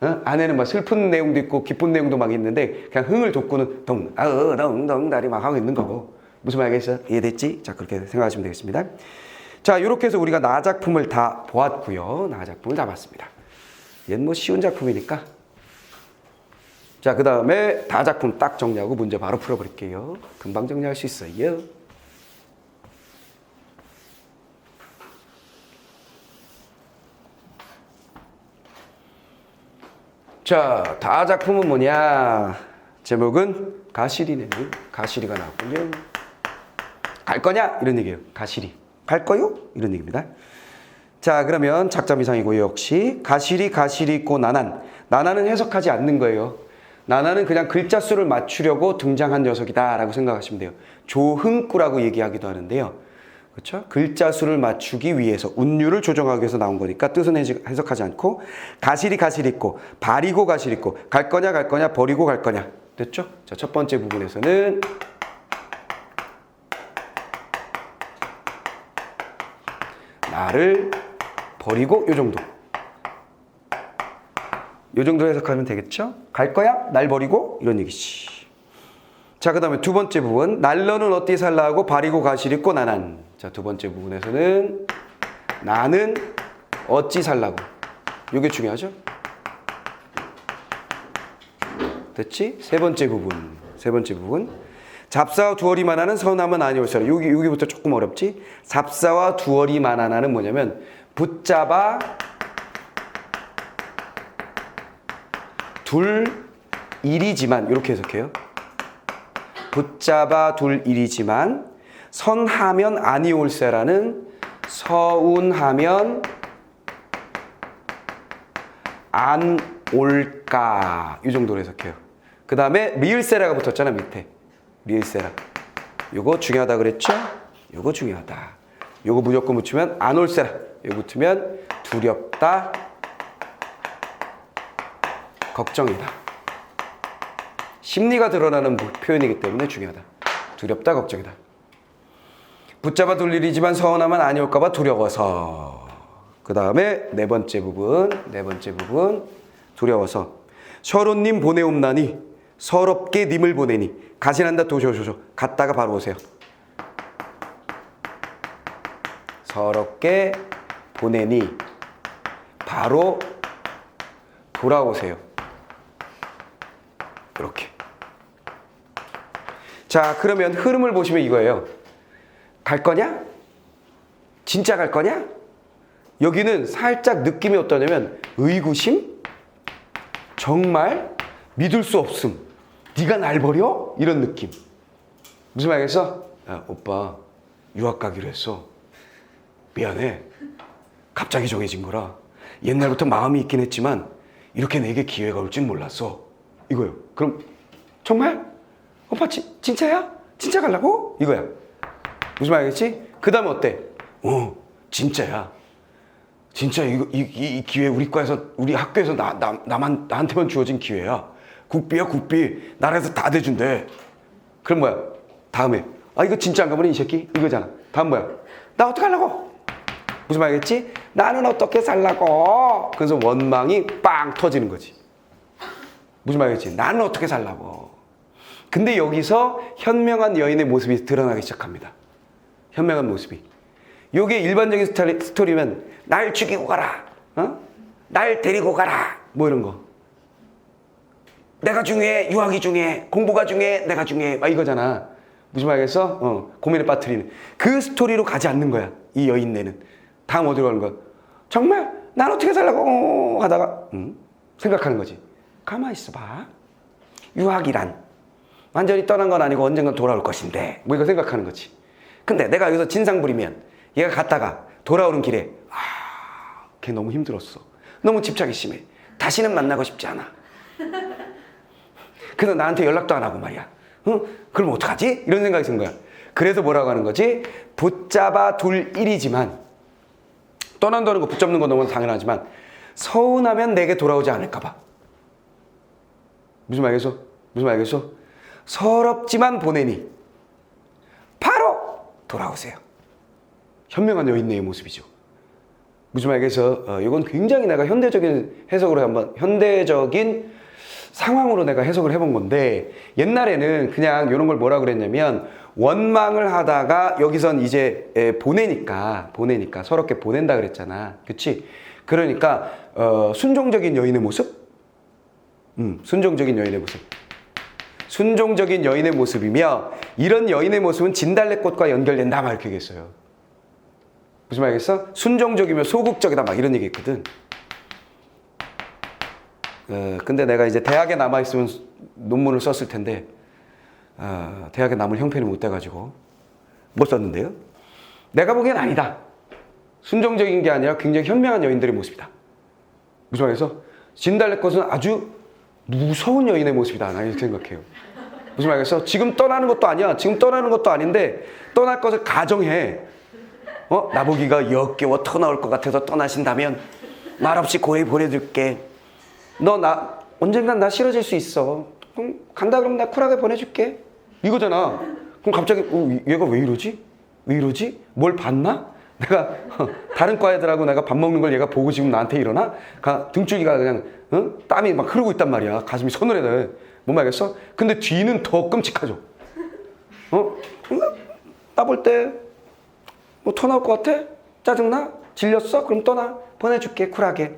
안에는 막 슬픈 내용도 있고 기쁜 내용도 막 있는데 그냥 흥을 돋구는 동다리 막 하고 있는 거고. 무슨 말이겠어? 이해됐지? 자, 그렇게 생각하시면 되겠습니다. 자, 이렇게 해서 우리가 나 작품을 다 보았고요. 나 작품을 다 봤습니다. 얘는 뭐 쉬운 작품이니까. 자, 그 다음에 다 작품 딱 정리하고 문제 바로 풀어버릴게요. 금방 정리할 수 있어요. 자, 다 작품은 뭐냐? 제목은 가시리네요. 가시리가 나왔군요. 갈 거냐? 이런 얘기예요. 가시리. 갈 거요? 이런 얘기입니다. 자, 그러면 작점 이상이고요. 역시 가시리 있고 나나는 해석하지 않는 거예요. 나나는 그냥 글자 수를 맞추려고 등장한 녀석이다 라고 생각하시면 돼요. 조흥구라고 얘기하기도 하는데요. 그렇죠? 글자 수를 맞추기 위해서 운율을 조정하기 위해서 나온 거니까 뜻은 해석하지 않고 가시리 있고 바리고 가시리 있고 갈 거냐 버리고 갈 거냐. 됐죠? 자, 첫 번째 부분에서는 나를 버리고 요 정도 해석하면 되겠죠? 갈 거야? 날 버리고? 이런 얘기지. 자, 그 다음에 두 번째 부분. 날너는 어디 살라 하고 바리고 가실 있고 나난. 자, 두 번째 부분에서는 나는 어찌 살라고. 이게 중요하죠? 됐지? 세 번째 부분. 잡사와 두어리만하는 선함은 아니올사라. 여기부터 조금 어렵지? 잡사와 두어리만하는 뭐냐면 붙잡아 둘 일이지만 이렇게 해석해요. 붙잡아 둘 일이지만 선하면 아니올세라는 서운하면 안 올까 이 정도로 해석해요. 그 다음에 리을세라가 붙었잖아 밑에. 리을세라. 요거 중요하다 그랬죠? 요거 중요하다. 요거 무조건 붙이면 안 올세라. 요거 붙으면 두렵다. 걱정이다. 심리가 드러나는 표현이기 때문에 중요하다. 두렵다, 걱정이다. 붙잡아 둘 일이지만 서운하면 아니올까봐 두려워서. 그 다음에 네 번째 부분. 두려워서. 서로님 보내옵나니 서럽게 님을 보내니 가시난다 도쇼쇼쇼. 갔다가 바로 오세요. 서럽게 보내니 바로 돌아오세요. 이렇게. 자, 그러면 흐름을 보시면 이거예요. 갈 거냐? 진짜 갈 거냐? 여기는 살짝 느낌이 어떠냐면 의구심? 정말? 믿을 수 없음. 네가 날 버려? 이런 느낌. 무슨 말이겠어? 야, 오빠 유학 가기로 했어. 미안해. 갑자기 정해진 거라. 옛날부터 마음이 있긴 했지만 이렇게 내게 기회가 올 줄 몰랐어. 이거요. 그럼 정말? 오빠 진짜야? 진짜 가려고? 이거야. 무슨 말이겠지? 그 다음에 어때? 진짜야. 진짜 이 기회 우리 과에서 우리 학교에서 나한테만 주어진 기회야. 국비야 국비. 나라에서 다 대준대. 그럼 뭐야? 다음에 이거 진짜 안 가면 이 새끼 이거잖아. 다음 뭐야? 나 어떡하려고? 무슨 말이겠지? 나는 어떻게 살라고? 그래서 원망이 빵 터지는 거지. 무슨 말이겠지? 나는 어떻게 살라고? 근데 여기서 현명한 여인의 모습이 드러나기 시작합니다. 현명한 모습이. 요게 일반적인 스토리면 날 죽이고 가라. 날 데리고 가라. 뭐 이런 거. 내가 중요해. 유학이 중요해. 공부가 중요해. 내가 중요해. 막 이거잖아. 무슨 말이겠어? 고민에 빠뜨리는. 그 스토리로 가지 않는 거야. 이 여인네는. 다음 어디로 가는 거야? 정말? 난 어떻게 살라고? 하다가 생각하는 거지. 가만히 있어봐. 유학이란 완전히 떠난 건 아니고 언젠간 돌아올 것인데 뭐 이거 생각하는 거지. 근데 내가 여기서 진상 부리면 얘가 갔다가 돌아오는 길에 걔 너무 힘들었어. 너무 집착이 심해. 다시는 만나고 싶지 않아. 그래서 나한테 연락도 안 하고 말이야. 그럼 어떡하지? 이런 생각이 든 거야. 그래서 뭐라고 하는 거지? 붙잡아 둘 일이지만 떠난다는 거 붙잡는 건 너무 당연하지만 서운하면 내게 돌아오지 않을까 봐. 무슨 말이겠어? 서럽지만 보내니 바로 돌아오세요. 현명한 여인네의 모습이죠. 무슨 말이겠어? 이건 굉장히 내가 현대적인 해석으로 한번 현대적인 상황으로 내가 해석을 해본 건데 옛날에는 그냥 이런 걸 뭐라 그랬냐면 원망을 하다가 여기선 이제 보내니까 서럽게 보낸다 그랬잖아. 그치? 그러니까 순종적인 여인의 모습? 순종적인 여인의 모습. 순종적인 여인의 모습이며 이런 여인의 모습은 진달래꽃과 연결된다 막 이렇게 얘기했어요. 무슨 말이겠어? 순종적이면 소극적이다 막 이런 얘기 했거든. 근데 내가 이제 대학에 남아있으면 논문을 썼을 텐데 대학에 남을 형편이 못 돼가지고 못 썼는데요. 내가 보기엔 아니다. 순종적인 게 아니라 굉장히 현명한 여인들의 모습이다. 무슨 말이겠어? 진달래꽃은 아주 무서운 여인의 모습이다. 나 이렇게 생각해요. 무슨 말이겠어? 지금 떠나는 것도 아니야. 지금 떠나는 것도 아닌데 떠날 것을 가정해. 나보기가 역겨워 터 나올 것 같아서 떠나신다면 말없이 고해 보내줄게. 언젠간 나 싫어질 수 있어. 그럼 간다 그러면 나 쿨하게 보내줄게. 이거잖아. 그럼 갑자기 얘가 왜 이러지? 뭘 봤나? 내가 다른 과 애들하고 내가 밥 먹는 걸 얘가 보고 지금 나한테 이러나? 등줄기가 그냥 땀이 막 흐르고 있단 말이야. 가슴이 서늘해. 뭔 말겠어? 근데 뒤는 더 끔찍하죠. 나 볼 때 뭐 토 나올 것 같아? 짜증나? 질렸어? 그럼 떠나. 보내줄게 쿨하게.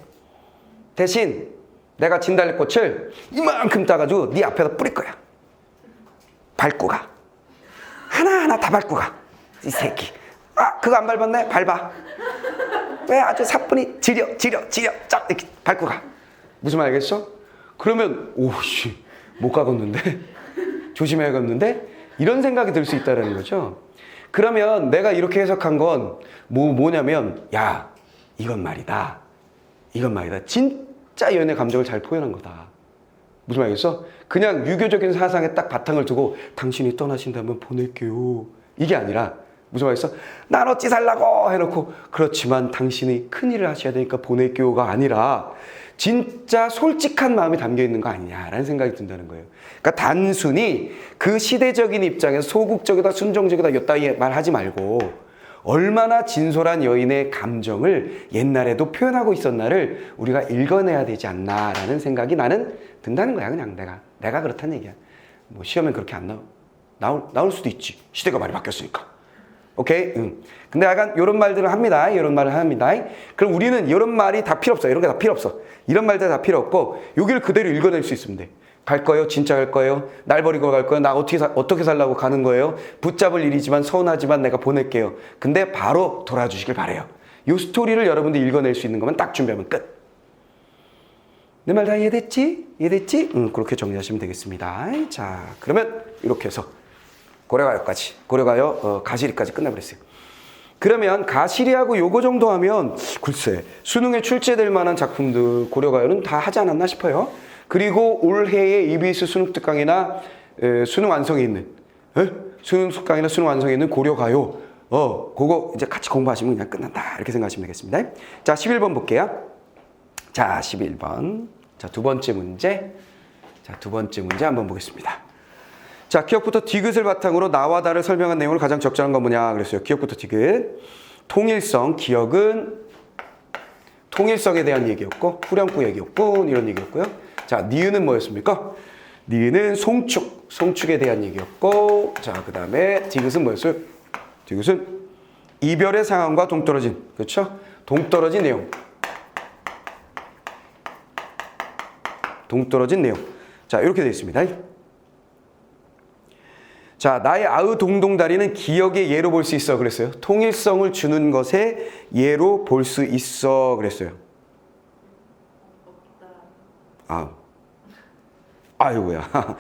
대신 내가 진달래꽃을 이만큼 따가지고 네 앞에다 뿌릴 거야. 밟고 가. 하나하나 다 밟고 가. 이 새끼. 그거 안 밟았네? 밟아. 왜 아주 사뿐히 지려 쫙 이렇게 밟고 가. 무슨 말 알겠어? 그러면 오씨 못 가겠는데? 조심해야겠는데? 이런 생각이 들 수 있다는 거죠. 그러면 내가 이렇게 해석한 건 뭐냐면 야 이건 말이다. 진짜 연애 감정을 잘 표현한 거다. 무슨 말이겠어? 그냥 유교적인 사상에 딱 바탕을 두고 당신이 떠나신다면 보낼게요. 이게 아니라 무슨 말이겠어? 난 어찌 살라고 해놓고 그렇지만 당신이 큰일을 하셔야 되니까 보낼게요가 아니라 진짜 솔직한 마음이 담겨 있는 거 아니냐라는 생각이 든다는 거예요. 그러니까 단순히 그 시대적인 입장에서 소극적이다 순정적이다 이따위 말하지 말고 얼마나 진솔한 여인의 감정을 옛날에도 표현하고 있었나를 우리가 읽어내야 되지 않나라는 생각이 나는 든다는 거야. 그냥 내가 그렇다는 얘기야. 뭐 시험엔 그렇게 안 나올 수도 있지. 시대가 많이 바뀌었으니까. 오케이? 근데 약간 이런 말들을 합니다. 이런 말을 합니다. 그럼 우리는 이런 말이 다 필요 없어. 이런 게 다 필요 없어. 이런 말들 다 필요 없고 여기를 그대로 읽어낼 수 있으면 돼. 갈 거예요? 진짜 갈 거예요? 날 버리고 갈 거예요? 나 어떻게 살라고 가는 거예요? 붙잡을 일이지만 서운하지만 내가 보낼게요. 근데 바로 돌아주시길 바래요. 이 스토리를 여러분들이 읽어낼 수 있는 것만 딱 준비하면 끝. 내 말 다 이해됐지? 그렇게 정리하시면 되겠습니다. 자, 그러면 이렇게 해서 고려가요까지, 가시리까지 끝나버렸어요. 그러면 가시리하고 요거 정도 하면 글쎄 수능에 출제될 만한 작품들 고려가요는 다 하지 않았나 싶어요. 그리고 올해의 EBS 수능 특강이나 수능 완성에 있는 수능 특강이나 수능 완성에 있는 고려가요 그거 이제 같이 공부하시면 그냥 끝난다 이렇게 생각하시면 되겠습니다. 자 11번 볼게요. 자 11번 자 두 번째 문제 한번 보겠습니다. 자, 기억부터 디귿을 바탕으로 나와 다를 설명한 내용을 가장 적절한 건 뭐냐 그랬어요. 기억부터 디귿. 통일성, 기억은 통일성에 대한 얘기였고 후렴구 얘기였고 이런 얘기였고요. 자, 니은은 뭐였습니까? 니은은 송축에 대한 얘기였고 자, 그 다음에 디귿은 뭐였어요? 디귿은 이별의 상황과 동떨어진 그렇죠? 동떨어진 내용. 자, 이렇게 되어 있습니다. 자, 나의 아의 동동다리는 기억의 예로 볼 수 있어 그랬어요. 통일성을 주는 것에 예로 볼 수 있어 그랬어요. 아이고야.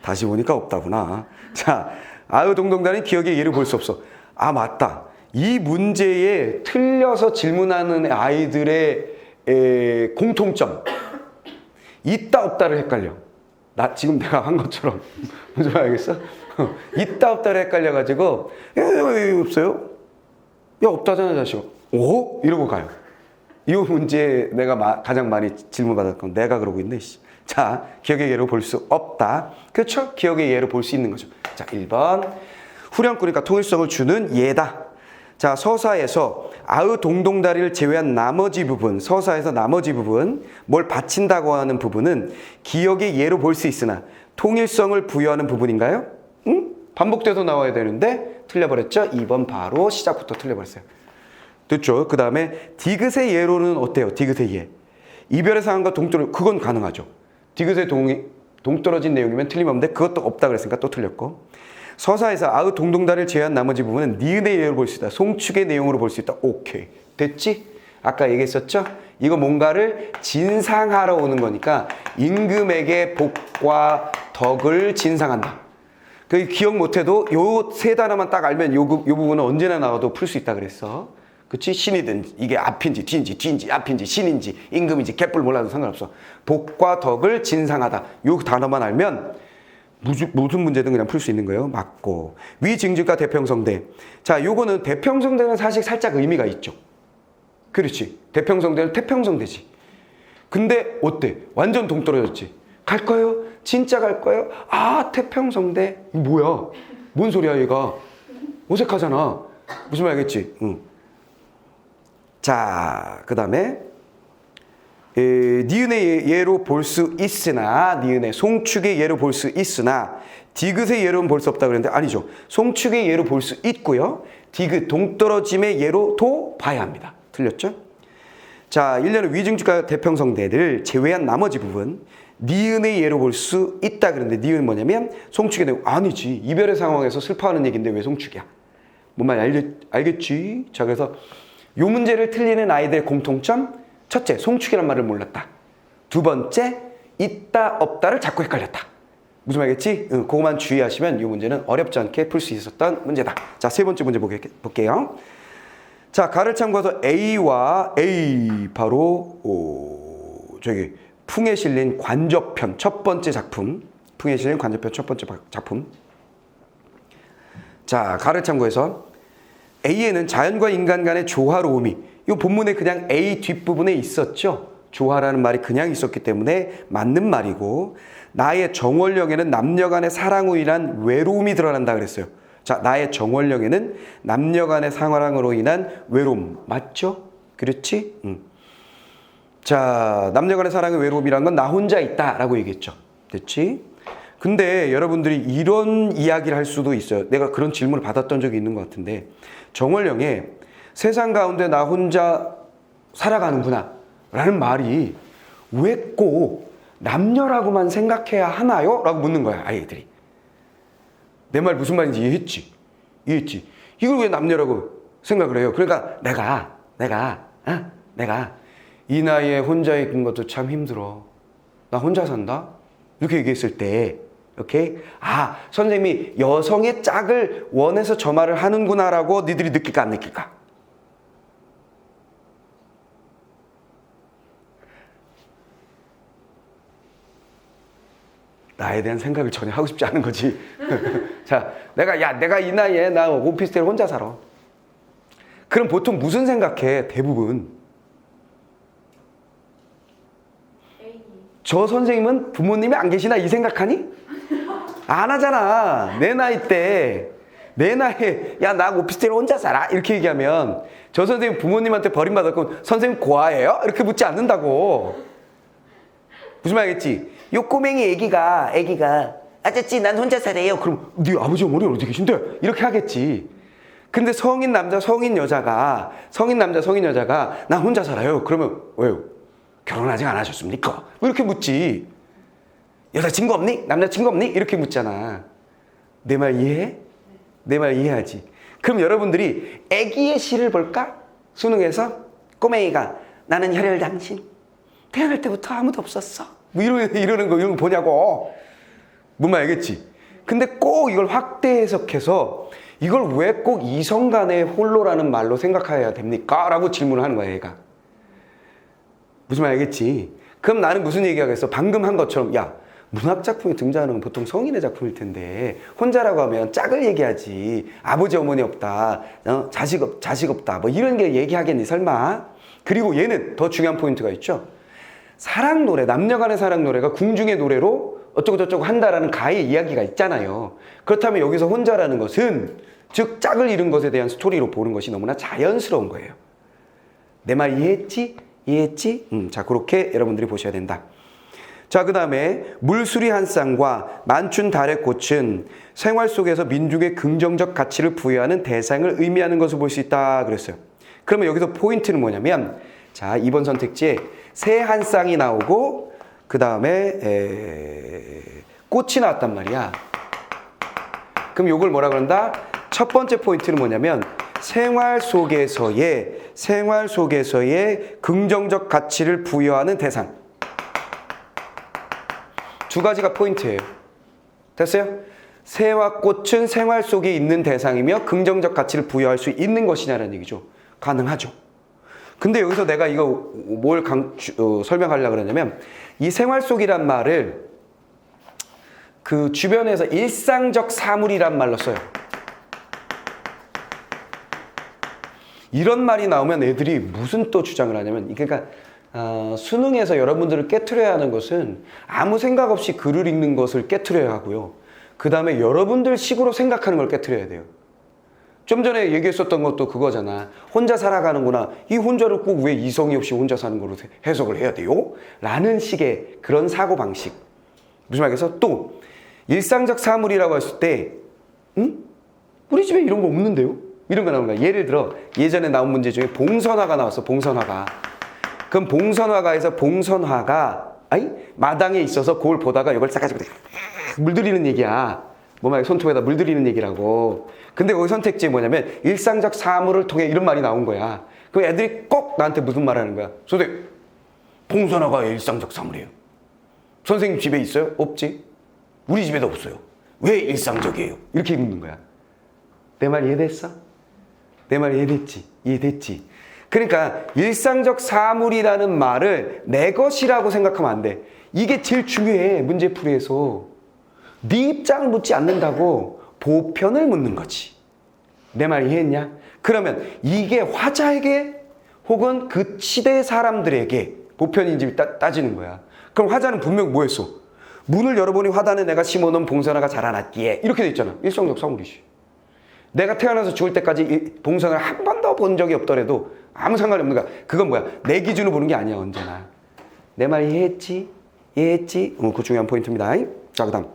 다시 보니까 없다구나. 자, 아의 동동다리는 기억의 예로 볼 수 없어. 맞다. 이 문제에 틀려서 질문하는 아이들의 공통점. 있다 없다를 헷갈려. 지금 내가 한 것처럼 무슨 말이겠어? 있다 없다를 헷갈려가지고 야, 없어요? 야 없다잖아 자식. 오? 이러고 가요. 이 문제 내가 가장 많이 질문받았던 건 내가 그러고 있네. 자, 기억의 예로 볼 수 없다. 그렇죠? 기억의 예로 볼 수 있는 거죠. 자, 1번 후렴구니까 통일성을 주는 예다. 자, 서사에서 아의 동동다리를 제외한 나머지 부분, 뭘 바친다고 하는 부분은 기억의 예로 볼 수 있으나 통일성을 부여하는 부분인가요? 반복돼서 나와야 되는데 틀려버렸죠? 2번 바로 시작부터 틀려버렸어요. 됐죠? 그 다음에 디귿의 예로는 어때요? 디귿의 예. 이별의 상황과 그건 가능하죠. 디귿의 동떨어진 내용이면 틀림없는데 그것도 없다 그랬으니까 또 틀렸고 서사에서 아의 동동다리를 제외한 나머지 부분은 니은의 예로 볼 수 있다. 송축의 내용으로 볼 수 있다. 오케이. 됐지? 아까 얘기했었죠? 이거 뭔가를 진상하러 오는 거니까 임금에게 복과 덕을 진상한다. 그 기억 못해도 요 세 단어만 딱 알면 요 부분은 언제나 나와도 풀 수 있다 그랬어. 그치? 신이든 이게 앞인지 뒤인지 앞인지 신인지 임금인지 개뿔 몰라도 상관없어. 복과 덕을 진상하다. 요 단어만 알면 무슨 문제든 그냥 풀 수 있는 거예요. 맞고. 위증직과 대평성대. 자, 요거는 대평성대는 사실 살짝 의미가 있죠. 그렇지. 대평성대는 태평성대지. 근데 어때? 완전 동떨어졌지. 갈 거예요? 진짜 갈 거예요? 태평성대. 뭐야? 뭔 소리야 얘가? 어색하잖아. 무슨 말 알겠지? 응. 자, 그 다음에 니은의 예로 볼 수 있으나, 니은의 송축의 예로 볼 수 있으나 디귿의 예로는 볼 수 없다 그랬는데 아니죠. 송축의 예로 볼 수 있고요. 디귿 동떨어짐의 예로도 봐야 합니다. 틀렸죠? 자, 일련의 위중주가 대평성대를 제외한 나머지 부분 니은의 예로 볼 수 있다 그랬는데 니은은 뭐냐면 송축의 내용 아니지. 이별의 상황에서 슬퍼하는 얘기인데 왜 송축이야? 뭔 말인지 알겠지? 자, 그래서 요 문제를 틀리는 아이들의 공통점 첫째, 송축이란 말을 몰랐다. 두 번째, 있다 없다를 자꾸 헷갈렸다. 무슨 말이겠지? 그거만 주의하시면 이 문제는 어렵지 않게 풀 수 있었던 문제다. 자, 세 번째 문제 볼게요. 자, 가를 참고해서 A와 A 바로 저기 풍에 실린 관저편 첫 번째 작품. 풍에 실린 관저편 첫 번째 작품. 자, 가를 참고해서 A에는 자연과 인간 간의 조화로움이 이 본문에 그냥 A 뒷부분에 있었죠. 조화라는 말이 그냥 있었기 때문에 맞는 말이고 나의 정월령에는 남녀 간의 사랑으로 인한 외로움이 드러난다 그랬어요. 자, 나의 정월령에는 남녀 간의 사랑으로 인한 외로움. 맞죠? 그렇지? 자, 남녀 간의 사랑의 외로움이란 건 나 혼자 있다라고 얘기했죠. 됐지? 근데 여러분들이 이런 이야기를 할 수도 있어요. 내가 그런 질문을 받았던 적이 있는 것 같은데 정월령에 세상 가운데 나 혼자 살아가는구나 라는 말이 왜 꼭 남녀라고만 생각해야 하나요? 라고 묻는 거야, 아이들이. 내 말 무슨 말인지 이해했지? 이걸 왜 남녀라고 생각을 해요? 그러니까 내가 이 나이에 혼자 있는 것도 참 힘들어. 나 혼자 산다? 이렇게 얘기했을 때 이렇게 선생님이 여성의 짝을 원해서 저 말을 하는구나라고 니들이 느낄까 안 느낄까? 나에 대한 생각을 전혀 하고 싶지 않은 거지. 자, 내가 이 나이에 나 오피스텔 혼자 살아. 그럼 보통 무슨 생각해? 대부분. 저 선생님은 부모님이 안 계시나 이 생각하니? 안 하잖아. 내 나이에 나 오피스텔 혼자 살아 이렇게 얘기하면 저 선생님 부모님한테 버림받았고 선생님 고아예요? 이렇게 묻지 않는다고. 무슨 말 알겠지? 요 꼬맹이 애기가 아저씨 난 혼자 살아요. 그럼 네 아버지 어머니 어디 계신데? 이렇게 하겠지. 근데 성인 남자 성인 여자가 난 혼자 살아요. 그러면 왜요? 결혼 아직 안 하셨습니까? 왜 이렇게 묻지? 여자친구 없니? 남자친구 없니? 이렇게 묻잖아. 내 말 이해해? 내 말 이해하지? 그럼 여러분들이 애기의 시를 볼까? 수능에서 꼬맹이가 나는 혈혈 당신 태어날 때부터 아무도 없었어. 뭐 이러는 거 보냐고. 뭔 말 알겠지? 근데 꼭 이걸 확대 해석해서 이걸 왜 꼭 이성 간의 홀로라는 말로 생각해야 됩니까? 라고 질문을 하는 거야, 얘가. 무슨 말 알겠지? 그럼 나는 무슨 얘기하겠어? 방금 한 것처럼 야, 문학작품에 등장하는 건 보통 성인의 작품일 텐데 혼자라고 하면 짝을 얘기하지. 아버지 어머니 없다. 자식 없다. 뭐 이런 게 얘기하겠니 설마? 그리고 얘는 더 중요한 포인트가 있죠. 사랑 노래, 남녀 간의 사랑 노래가 궁중의 노래로 어쩌고저쩌고 한다라는 가의 이야기가 있잖아요. 그렇다면 여기서 혼자라는 것은 즉 짝을 잃은 것에 대한 스토리로 보는 것이 너무나 자연스러운 거예요. 내 말 이해했지? 자, 그렇게 여러분들이 보셔야 된다. 자, 그 다음에 물수리 한 쌍과 만춘 달의 꽃은 생활 속에서 민중의 긍정적 가치를 부여하는 대상을 의미하는 것을 볼 수 있다 그랬어요. 그러면 여기서 포인트는 뭐냐면 자, 2번 선택지에 새 한 쌍이 나오고 그 다음에 꽃이 나왔단 말이야. 그럼 요걸 뭐라 그런다? 첫 번째 포인트는 뭐냐면 생활 속에서의 긍정적 가치를 부여하는 대상. 두 가지가 포인트예요. 됐어요? 새와 꽃은 생활 속에 있는 대상이며 긍정적 가치를 부여할 수 있는 것이냐는 얘기죠. 가능하죠. 근데 여기서 내가 이거 뭘 설명하려고 그러냐면 이 생활 속이란 말을 그 주변에서 일상적 사물이란 말로 써요. 이런 말이 나오면 애들이 무슨 또 주장을 하냐면 그러니까 수능에서 여러분들을 깨트려야 하는 것은 아무 생각 없이 글을 읽는 것을 깨트려야 하고요. 그 다음에 여러분들 식으로 생각하는 걸 깨트려야 돼요. 좀 전에 얘기했었던 것도 그거잖아. 혼자 살아가는구나. 이 혼자를 꼭 왜 이성이 없이 혼자 사는 걸로 해석을 해야 돼요? 라는 식의 그런 사고방식. 무슨 말이겠어? 또 일상적 사물이라고 했을 때 우리 집에 이런 거 없는데요? 이런 거 나오는 거야. 예를 들어 예전에 나온 문제 중에 봉선화가 나왔어. 봉선화가. 그럼 봉선화가에서 봉선화가 마당에 있어서 그걸 보다가 이걸 싹 가지고 물들이는 얘기야. 뭐 말이야, 손톱에다 물들이는 얘기라고. 근데 거기 선택지에 뭐냐면 일상적 사물을 통해 이런 말이 나온 거야. 그럼 애들이 꼭 나한테 무슨 말 하는 거야? 선생님, 봉선화가 일상적 사물이에요. 선생님 집에 있어요? 없지. 우리 집에도 없어요. 왜 일상적이에요? 이렇게 묻는 거야. 내 말 이해됐어? 내 말 이해됐지? 이해됐지? 그러니까 일상적 사물이라는 말을 내 것이라고 생각하면 안 돼. 이게 제일 중요해. 문제풀이에서. 네 입장을 묻지 않는다고 보편을 묻는 거지. 내 말 이해했냐? 그러면 이게 화자에게 혹은 그 시대 사람들에게 보편인지 따지는 거야. 그럼 화자는 분명 뭐 했어? 문을 열어보니 화단에 내가 심어놓은 봉선화가 자라났기에 이렇게 돼 있잖아. 일상적 사물이지. 내가 태어나서 죽을 때까지 이 봉선화를 한 번도 본 적이 없더라도 아무 상관이 없는 거야. 그건 뭐야? 내 기준으로 보는 게 아니야, 언제나. 내 말 이해했지? 이해했지? 그 중요한 포인트입니다. 자, 그 다음.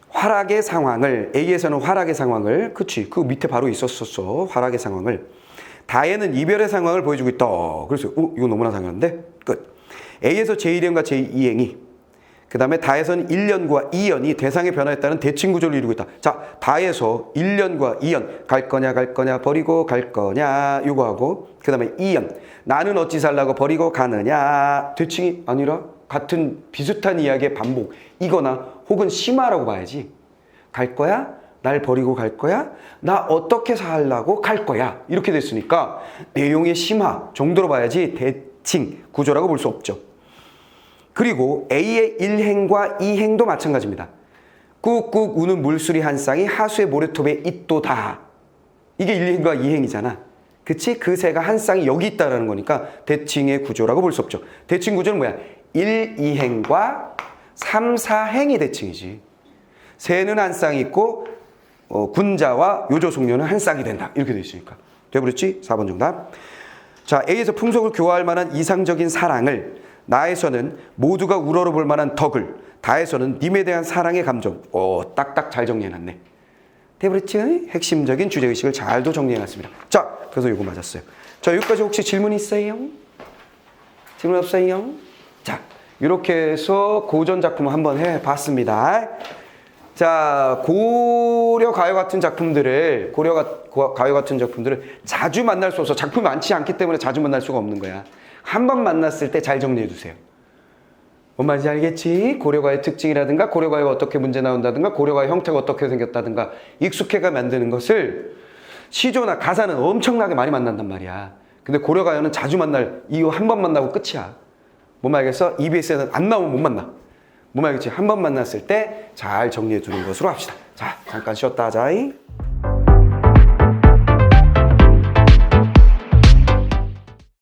화락의 상황을, A에서는 화락의 상황을, 그치, 그 밑에 바로 있었었어. 화락의 상황을. 다에는 이별의 상황을 보여주고 있다. 그래서, 이거 너무나 당연한데? 끝. A에서 제1행과 제2행이, 그 다음에 다에서는 1년과 2년이 대상의 변화에 따른 대칭 구조를 이루고 있다. 자, 다에서 1년과 2년, 갈 거냐, 버리고 갈 거냐, 요거 하고, 그 다음에 2년, 나는 어찌 살라고 버리고 가느냐, 대칭이 아니라 같은 비슷한 이야기의 반복, 이거나 혹은 심화라고 봐야지. 갈 거야? 날 버리고 갈 거야? 나 어떻게 살라고 갈 거야? 이렇게 됐으니까 내용의 심화 정도로 봐야지 대칭 구조라고 볼 수 없죠. 그리고 A의 1행과 2행도 마찬가지입니다. 꾹꾹 우는 물소리 한 쌍이 하수의 모래톱에 있도다. 이게 1행과 2행이잖아. 그치? 그 새가 한 쌍이 여기 있다라는 거니까 대칭의 구조라고 볼 수 없죠. 대칭 구조는 뭐야? 1, 2행과 3, 4행이 대칭이지. 새는 한 쌍이 있고 군자와 요조 송녀는 한 쌍이 된다. 이렇게 돼 있으니까. 돼버렸지? 4번 정답. 자, A에서 풍속을 교화할 만한 이상적인 사랑을, 나에서는 모두가 우러러볼 만한 덕을, 다에서는 님에 대한 사랑의 감정. 딱딱 잘 정리해놨네. 돼버렸지? 핵심적인 주제의식을 잘도 정리해놨습니다. 자, 그래서 이거 맞았어요. 자, 여기까지 혹시 질문 있어요? 질문 없어요? 자, 이렇게 해서 고전 작품을 한번 해봤습니다. 자, 고려 가요 같은 작품들을 자주 만날 수 없어. 작품이 많지 않기 때문에 자주 만날 수가 없는 거야. 한 번 만났을 때 잘 정리해 두세요. 뭔 말인지 알겠지? 고려가의 특징이라든가 고려가가 어떻게 문제 나온다든가 고려가의 형태가 어떻게 생겼다든가 익숙해가 만드는 것을, 시조나 가사는 엄청나게 많이 만난단 말이야. 근데 고려가요는 자주 만날 이유, 한 번 만나고 끝이야. 뭔 말이겠어? EBS에는 안 나오면 못 만나. 뭔 말이겠지? 한 번 만났을 때 잘 정리해 두는 것으로 합시다. 자, 잠깐 쉬었다 하자.